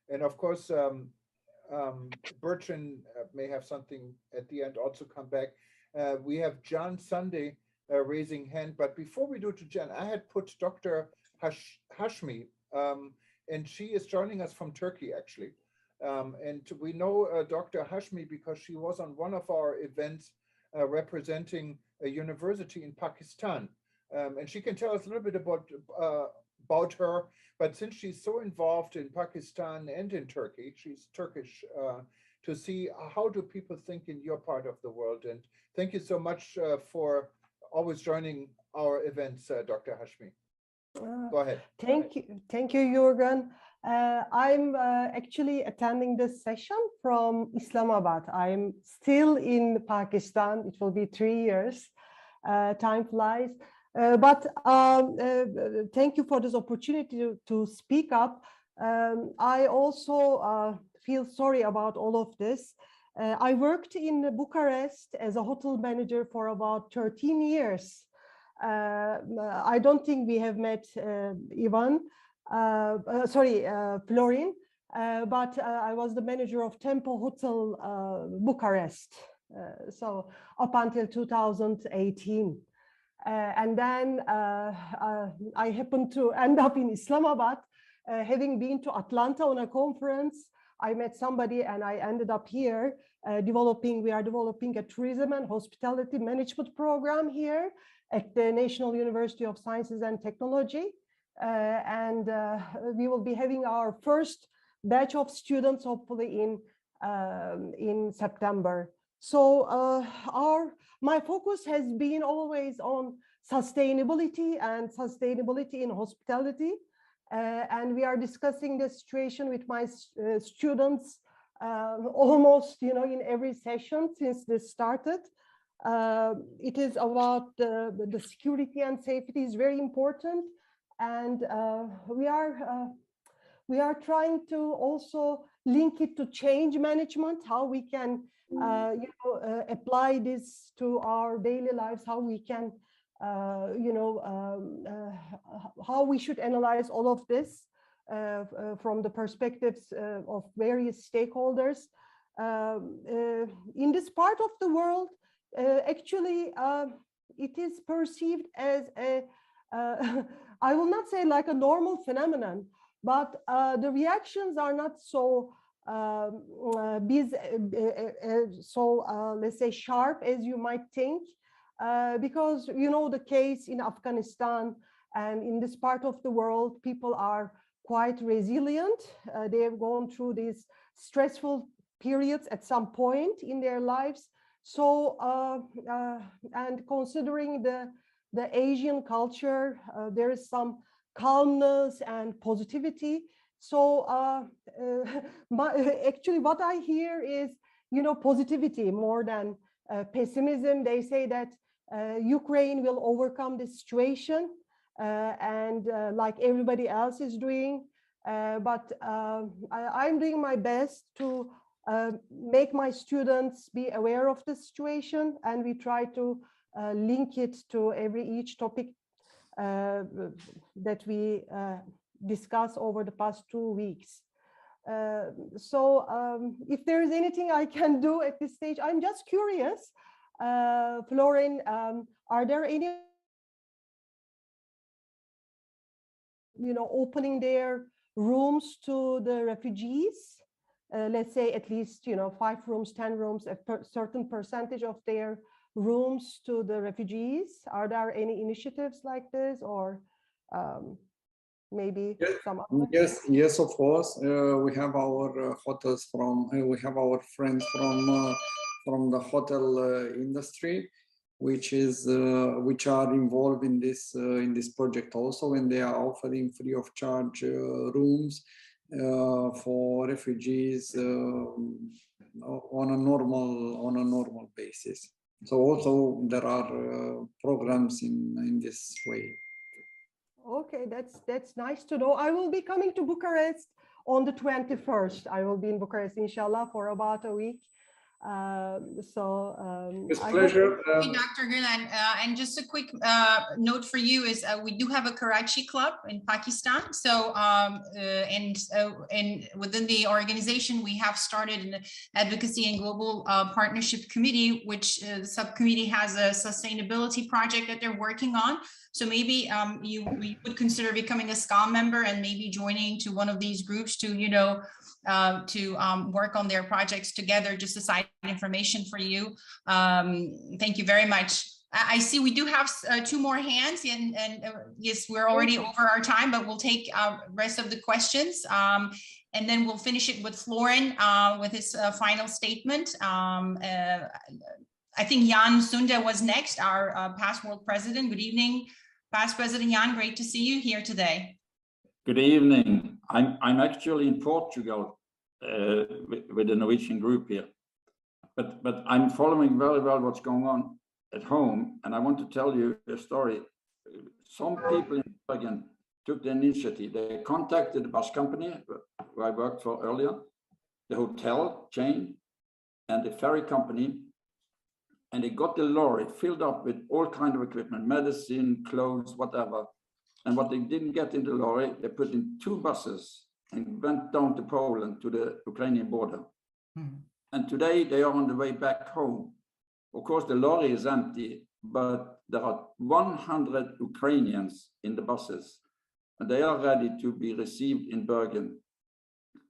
And of course, Burcin may have something at the end also come back. We have John Sunday raising hand, but before we do to John, I had put Dr. Hashmi, and she is joining us from Turkey actually. And we know Dr. Hashmi because she was on one of our events representing a university in Pakistan. And she can tell us a little bit about her, but since she's so involved in Pakistan and in Turkey, she's Turkish, to see how do people think in your part of the world. And thank you so much for always joining our events, Dr. Hashmi. Go ahead. Thank you, Juergen. I'm actually attending this session from Islamabad. I'm still in Pakistan. It will be 3 years. Time flies. But thank you for this opportunity to speak up. I also feel sorry about all of this. I worked in Bucharest as a hotel manager for about 13 years. I don't think we have met Florin, but I was the manager of Tempo Hotel Bucharest, so up until 2018. And then I happened to end up in Islamabad, having been to Atlanta on a conference. I met somebody and I ended up here we are developing a tourism and hospitality management program here at the National University of Sciences and Technology. And we will be having our first batch of students hopefully in September. So my focus has been always on sustainability and sustainability in hospitality. And we are discussing the situation with my students almost, in every session since this started. It is about the security and safety is very important. And we are trying to also link it to change management, how we can apply this to our daily lives, how we can how we should analyze all of this from the perspectives of various stakeholders. In this part of the world, actually, it is perceived as a, I will not say like a normal phenomenon, but the reactions are not so let's say sharp as you might think. Because the case in Afghanistan and in this part of the world, people are quite resilient. They have gone through these stressful periods at some point in their lives. So, and considering the Asian culture, there is some calmness and positivity. So actually what I hear is, positivity more than pessimism. They say that Ukraine will overcome this situation and like everybody else is doing. But I'm doing my best to make my students be aware of the situation, and we try to link it to each topic that we discuss over the past 2 weeks. So if there is anything I can do at this stage, I'm just curious, Florin, are there any, opening their rooms to the refugees? Let's say at least, 5 rooms, 10 rooms, a certain percentage of their rooms to the refugees. Are there any initiatives like this, or maybe some other? Yes, of course. We have our hotels we have our friends from the hotel industry, which are involved in this project also, and they are offering free of charge rooms for refugees on a normal basis. So also there are programs in this way. Okay, that's nice to know. I will be coming to Bucharest on the 21st. I will be in Bucharest, inshallah, for about a week. It's a pleasure. Dr. Gurlan, and just a quick note for you is we do have a Karachi club in Pakistan. So and within the organization, we have started an advocacy and global partnership committee, which the subcommittee has a sustainability project that they're working on. So maybe you would consider becoming a SKAL member and maybe joining to one of these groups to, work on their projects together, just a side information for you. Thank you very much. I see we do have 2 more hands, and yes, we're already over our time, but we'll take rest of the questions. And then we'll finish it with Florin with his final statement. I think Jan Sunda was next, our past world president. Good evening, past President Jan. Great to see you here today. Good evening. I'm actually in Portugal with the Norwegian group here, but I'm following very well what's going on at home, and I want to tell you a story. Some people in Juergen took the initiative. They contacted the bus company who I worked for earlier, the hotel chain, and the ferry company. And they got the lorry filled up with all kinds of equipment, medicine, clothes, whatever. And what they didn't get in the lorry, they put in 2 buses and went down to Poland, to the Ukrainian border. And today they are on the way back home. Of course, the lorry is empty, but there are 100 Ukrainians in the buses, and they are ready to be received in Burcin.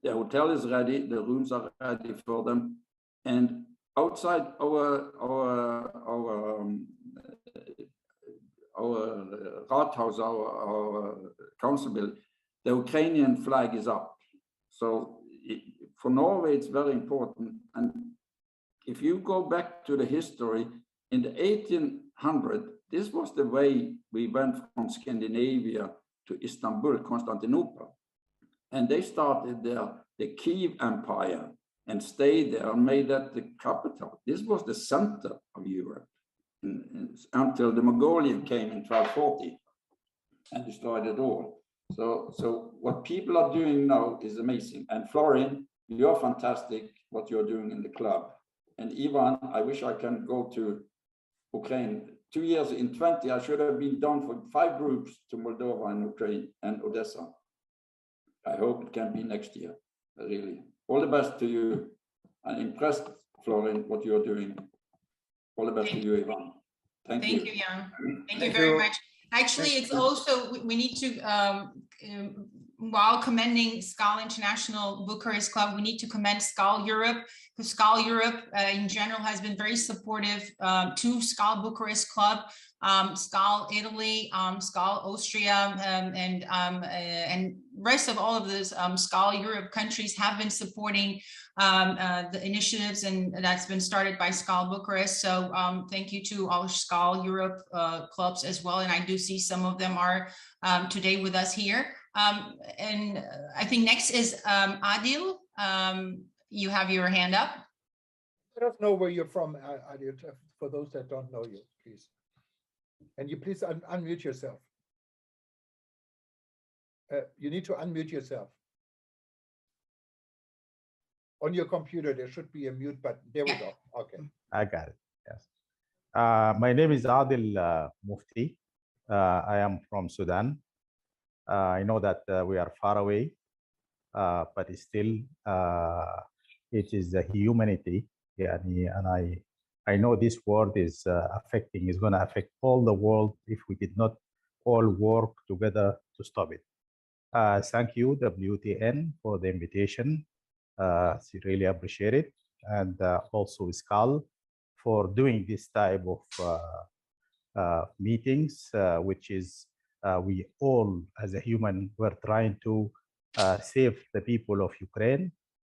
The hotel is ready, the rooms are ready for them, and outside our Rathaus, our council building, the Ukrainian flag is up. So for Norway, it's very important. And if you go back to the history, in the 1800s, this was the way we went from Scandinavia to Istanbul, Constantinople. And they started there, the Kiev Empire, and stayed there and made that the capital. This was the center of Europe until the Mongolian came in 1240 and destroyed it all. So what people are doing now is amazing. And Florin, you're fantastic what you're doing in the club. And Ivan, I wish I can go to Ukraine. 2 years in 20, I should have been done for 5 groups to Moldova and Ukraine and Odessa. I hope it can be next year, really. All the best to you. I'm impressed, Florin, what you're doing. All the best to you, Ivan. Thank you. Thank you, Jan. Thank you very much. Actually, it's also, we need to, while commending SKAL International Bucharest Club, we need to commend SKAL Europe, because SKAL Europe in general has been very supportive to SKAL Bucharest Club, SKAL Italy, SKAL Austria, and rest of all of those SKAL Europe countries have been supporting the initiatives, and that's been started by SKAL Bucharest. So thank you to all SKAL Europe clubs as well. And I do see some of them are today with us here. And I think next is Adil. You have your hand up. Let us know where you're from, Adil, for those that don't know you, please. And you please unmute yourself. You need to unmute yourself. On your computer, there should be a mute button. There we go. Okay. I got it. Yes. My name is Adil Mufti. I am from Sudan. I know that we are far away, but still, it is the humanity. Yeah, and I know this world is is going to affect all the world if we did not all work together to stop it. Thank you, WTN, for the invitation. Really appreciate it. And also SKAL for doing this type of meetings, which is we all as a human, we're trying to save the people of Ukraine.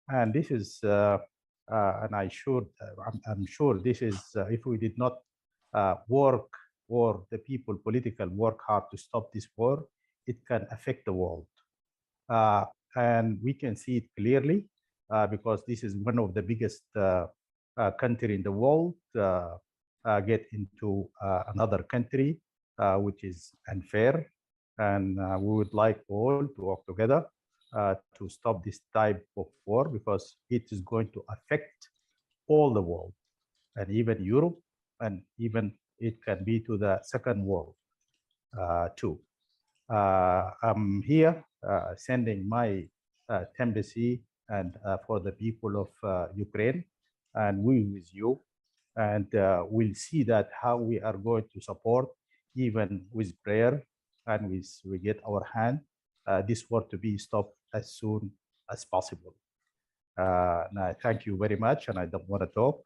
And this is, and I'm sure this is, if we did not work, or the people political work hard to stop this war, it can affect the world. And we can see it clearly because this is one of the biggest country in the world get into another country, which is unfair. And we would like all to work together to stop this type of war because it is going to affect all the world and even Europe, and even it can be to the second world too. I'm here sending my sympathy and for the people of Ukraine, and we with you, and we'll see that how we are going to support, even with prayer, and we get our hand this war to be stopped as soon as possible. Now, thank you very much, and I don't want to talk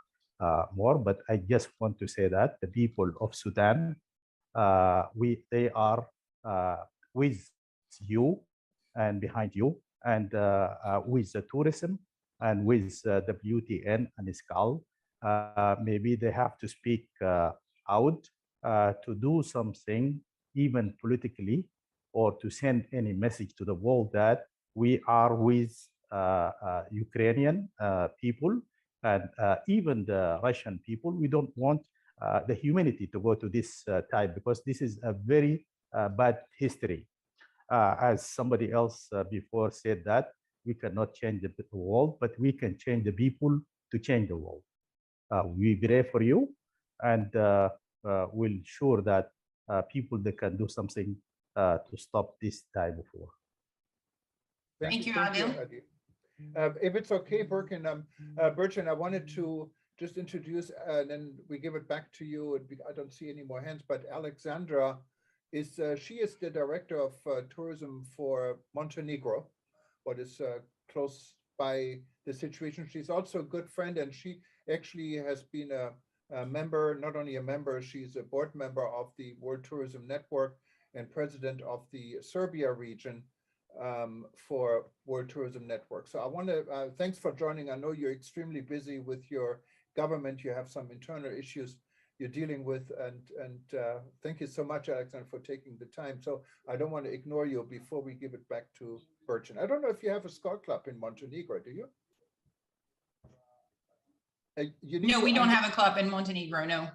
more, but I just want to say that the people of Sudan, they are with you and behind you, and with the tourism and with the WTN and SKAL. Maybe they have to speak out to do something, even politically, or to send any message to the world that we are with Ukrainian people and even the Russian people. We don't want the humanity to go to this type, because this is a very bad history. As somebody else before said, that we cannot change the world, but we can change the people to change the world. We pray for you, and we'll sure that people they can do something to stop this type of war. Thank you, Adil. If it's okay, Burcin, I wanted to just introduce, and then we give it back to you. I don't see any more hands, but Alexandra is she is the director of tourism for Montenegro, what is close by the situation. She's also a good friend, and she actually has been a member, not only a member, she's a board member of the World Tourism Network and president of the Serbia region for World Tourism Network. So I want to thanks for joining. I know you're extremely busy with your government. You have some internal issues you're dealing with, and thank you so much, Alexander, for taking the time. So I don't want to ignore you before we give it back to Burcin. I don't know if you have a SKAL club in Montenegro, do you? No, we don't have a club in Montenegro, no.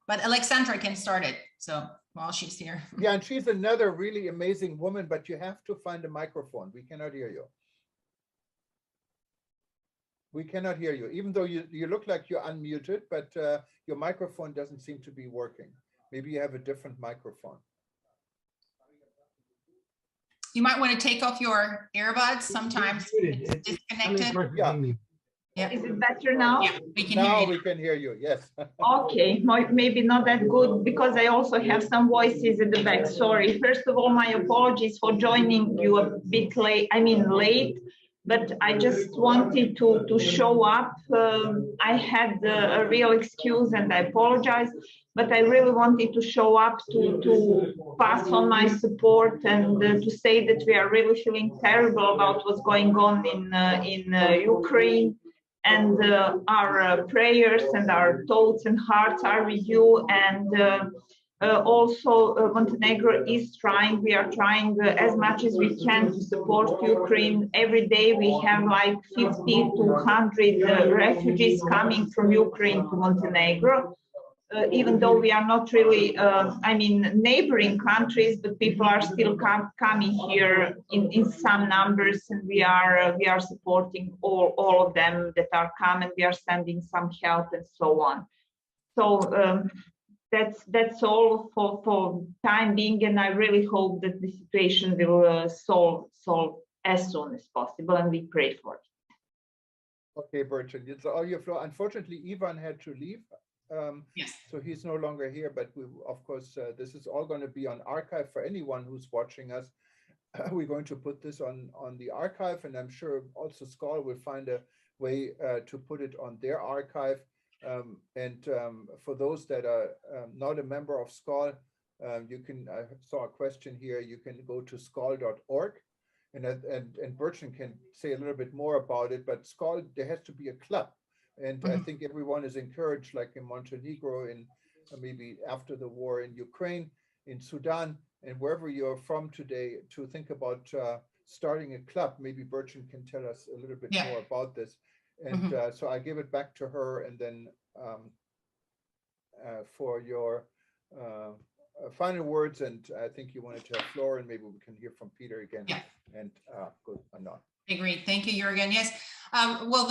But Alexandra can start it, so while she's here. Yeah, and she's another really amazing woman, but you have to find a microphone. We cannot hear you. We cannot hear you, even though you look like you're unmuted, but your microphone doesn't seem to be working. Maybe you have a different microphone. You might want to take off your earbuds. Sometimes it's disconnected. Yeah. Is it better now? Yeah, we can now hear you. we can hear you, yes. Okay, maybe not that good because I also have some voices in the back. Sorry. First of all, my apologies for joining you a bit late. I mean late, but I just wanted to show up. I had a real excuse and I apologize, but I really wanted to show up to pass on my support and to say that we are really feeling terrible about what's going on in Ukraine. And our prayers and our thoughts and hearts are with you. And also Montenegro is trying, we are trying as much as we can to support Ukraine. Every day we have like 50 to 100 refugees coming from Ukraine to Montenegro. even though we are not really, I mean, neighboring countries, but people are still coming here in some numbers, and we are supporting all of them that are coming. We are sending some help and so on. So that's all for time being, and I really hope that the situation will solve as soon as possible, and we pray for it. Okay, Burcin, it's all your floor. Unfortunately, Ivan had to leave. Yes. So he's no longer here, but we, of course, this is all going to be on archive for anyone who's watching us. We're going to put this on the archive, and I'm sure also SKAL will find a way to put it on their archive. For those that are not a member of SKAL, you can, I saw a question here, you can go to skal.org, and Burcin can say a little bit more about it, but SKAL, there has to be a club. And I think everyone is encouraged, like in Montenegro, in maybe after the war in Ukraine, in Sudan, and wherever you're from today, to think about starting a club. Maybe Burcin can tell us a little bit more about this. And so I give it back to her, and then for your final words, and I think you wanted to have Flora, and maybe we can hear from Peter again. And good, Anna. Great, thank you, Juergen. Yes, well,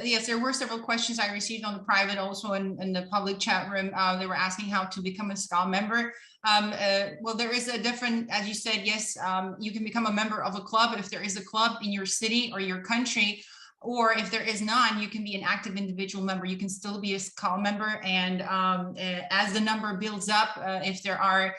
yes, there were several questions I received on the private, also in the public chat room. They were asking how to become a SKAL member. Well, there is a different, as you said, yes, you can become a member of a club if there is a club in your city or your country. Or if there is none, you can be an active individual member. You can still be a SKAL member. And as the number builds up, if there are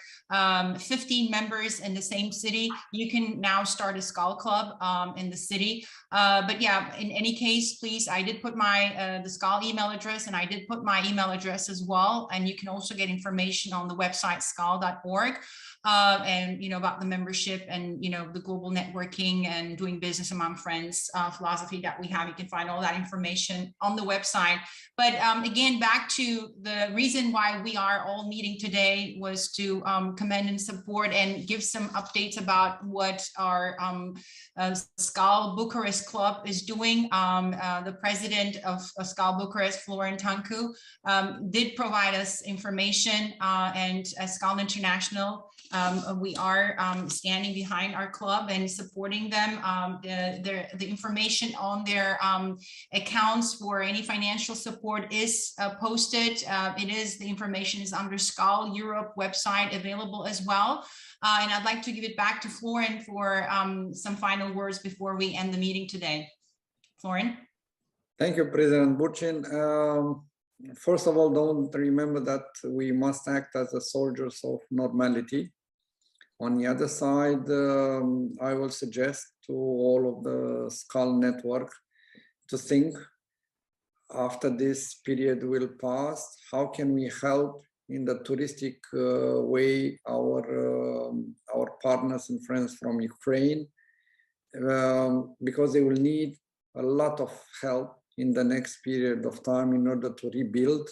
15 members in the same city, you can now start a SKAL club in the city. But yeah, in any case, please, I did put my the SKAL email address, and I did put my email address as well. And you can also get information on the website skal.org. And about the membership and the global networking and doing business among friends philosophy that we have. You can find all that information on the website. But again, back to the reason why we are all meeting today was to commend and support and give some updates about what our SKAL Bucharest club is doing. The president of SKAL Bucharest, Tancu, did provide us information, and as SKAL International, we are standing behind our club and supporting them. The information on their accounts for any financial support is posted. The information is under SKAL Europe website available as well. And I'd like to give it back to Florin for some final words before we end the meeting today. Florin. Thank you, President Burcin. First of all, don't remember that we must act as the soldiers of normality. On the other side, I will suggest to all of the SKAL network to think, after this period will pass, how can we help in the touristic way our partners and friends from Ukraine, because they will need a lot of help in the next period of time in order to rebuild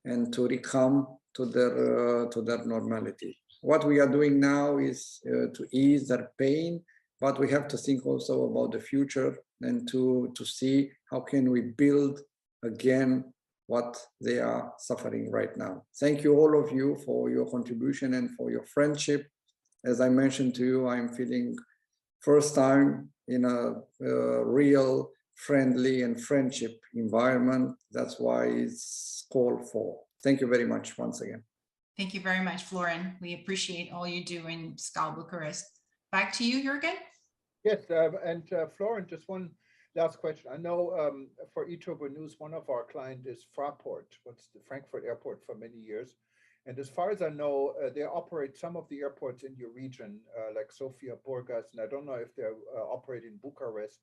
and to recome to their normality. What we are doing now is to ease their pain, but we have to think also about the future and to see how can we build again what they are suffering right now. Thank you, all of you, for your contribution and for your friendship. As I mentioned to you, I'm feeling first time in a real friendly and friendship environment. That's why it's called for. Thank you very much once again. Thank you very much, Florin. We appreciate all you do in SKAL Bucharest. Back to you, Juergen. Yes, and Florin, just one last question. I know for eTurbo News, one of our clients is Fraport, what's the Frankfurt airport for many years. And as far as I know, they operate some of the airports in your region, like Sofia, Burgas, and I don't know if they're operating Bucharest.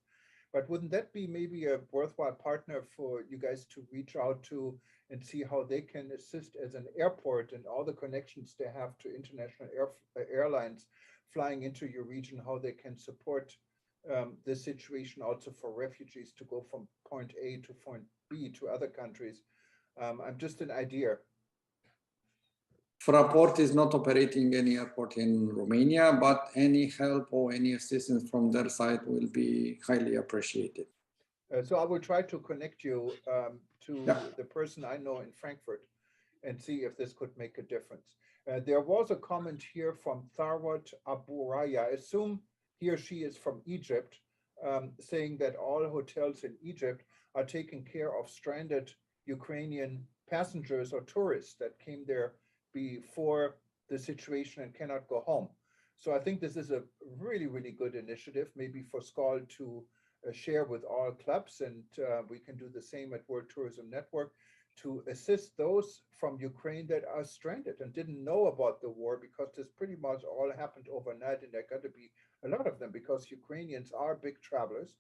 But wouldn't that be maybe a worthwhile partner for you guys to reach out to and see how they can assist as an airport and all the connections they have to international airlines flying into your region, how they can support this situation also for refugees to go from point A to point B to other countries? I'm just an idea. Fraport is not operating any airport in Romania, but any help or any assistance from their side will be highly appreciated. So I will try to connect you to the person I know in Frankfurt, and see if this could make a difference. There was a comment here from Tharwat Aburaya. I assume he or she is from Egypt, saying that all hotels in Egypt are taking care of stranded Ukrainian passengers or tourists that came there before the situation and cannot go home. So I think this is a really, really good initiative, maybe for SKAL to share with all clubs, and we can do the same at World Tourism Network to assist those from Ukraine that are stranded and didn't know about the war, because this pretty much all happened overnight, and there got to be a lot of them because Ukrainians are big travelers.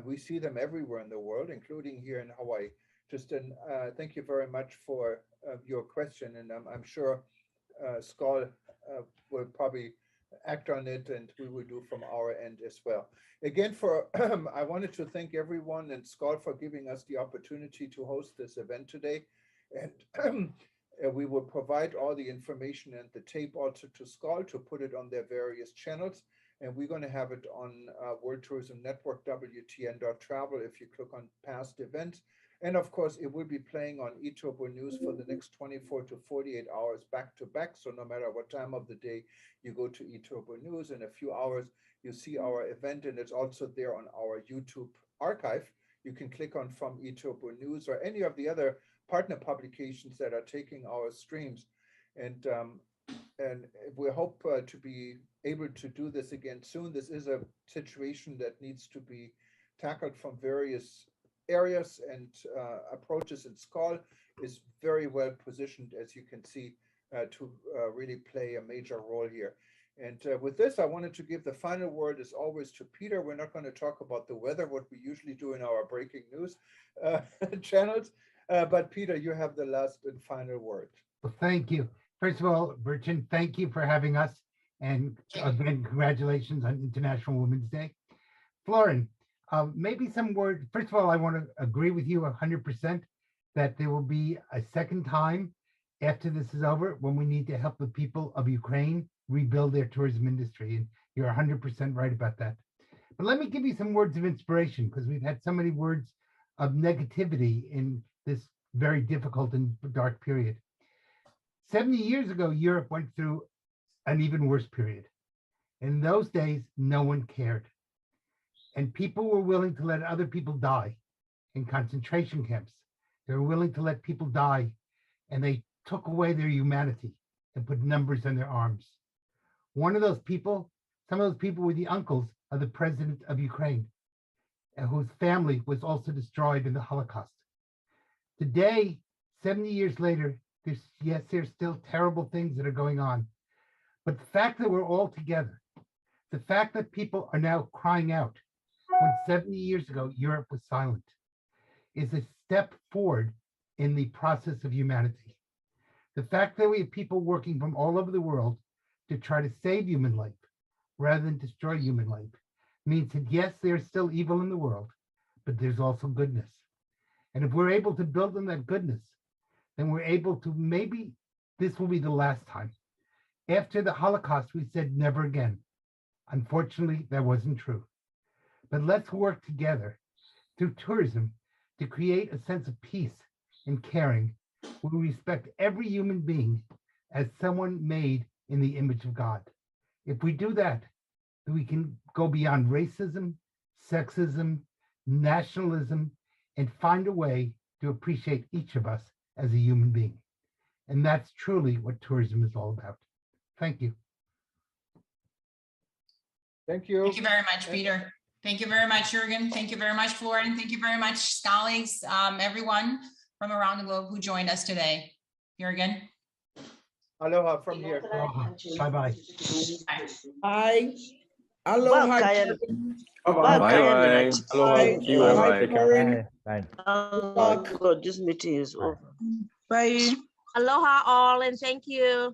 We see them everywhere in the world, including here in Hawaii. Justin, thank you very much for your question, and I'm sure SKAL will probably act on it, and we will do from our end as well. Again, I wanted to thank everyone and SKAL for giving us the opportunity to host this event today, and we will provide all the information and the tape also to SKAL to put it on their various channels, and we're going to have it on World Tourism Network, WTN.travel, if you click on past events. And of course, it will be playing on eTurbo News for the next 24 to 48 hours back to back. So no matter what time of the day you go to eTurbo News, in a few hours, you see our event, and it's also there on our YouTube archive. You can click on from eTurbo News or any of the other partner publications that are taking our streams. And we hope to be able to do this again soon. This is a situation that needs to be tackled from various areas and approaches, and SKAL is very well positioned, as you can see, to really play a major role here. And with this, I wanted to give the final word, as always, to Peter. We're not going to talk about the weather, what we usually do in our breaking news channels, but Peter, you have the last and final word. Well, thank you. First of all, Burcin, thank you for having us, and again, congratulations on International Women's Day. Florin, maybe some words. First of all, I want to agree with you 100% that there will be a second time after this is over when we need to help the people of Ukraine rebuild their tourism industry. And you're 100% right about that. But let me give you some words of inspiration, because we've had so many words of negativity in this very difficult and dark period. 70 years ago, Europe went through an even worse period. In those days, no one cared. And people were willing to let other people die in concentration camps. They were willing to let people die, and they took away their humanity and put numbers on their arms. One of those people, some of those people were the uncles of the president of Ukraine, whose family was also destroyed in the Holocaust. Today, 70 years later, there's still terrible things that are going on. But the fact that we're all together, the fact that people are now crying out, when 70 years ago, Europe was silent, is a step forward in the process of humanity. The fact that we have people working from all over the world to try to save human life rather than destroy human life means that, yes, there's still evil in the world, but there's also goodness. And if we're able to build on that goodness, then we're able to, maybe this will be the last time. After the Holocaust, we said never again. Unfortunately, that wasn't true. But let's work together through tourism to create a sense of peace and caring, where we respect every human being as someone made in the image of God. If we do that, then we can go beyond racism, sexism, nationalism, and find a way to appreciate each of us as a human being. And that's truly what tourism is all about. Thank you. Thank you. Thank you very much, Peter. Thank you very much, Juergen. Thank you very much, Florin. Thank you very much, colleagues, everyone from around the globe who joined us today. Juergen. Aloha from here. Bye-bye. Bye. Aloha. Bye-bye. Bye. Aloha. Thank you. Bye. Oh, God, this meeting is over. Bye. Aloha all, and thank you.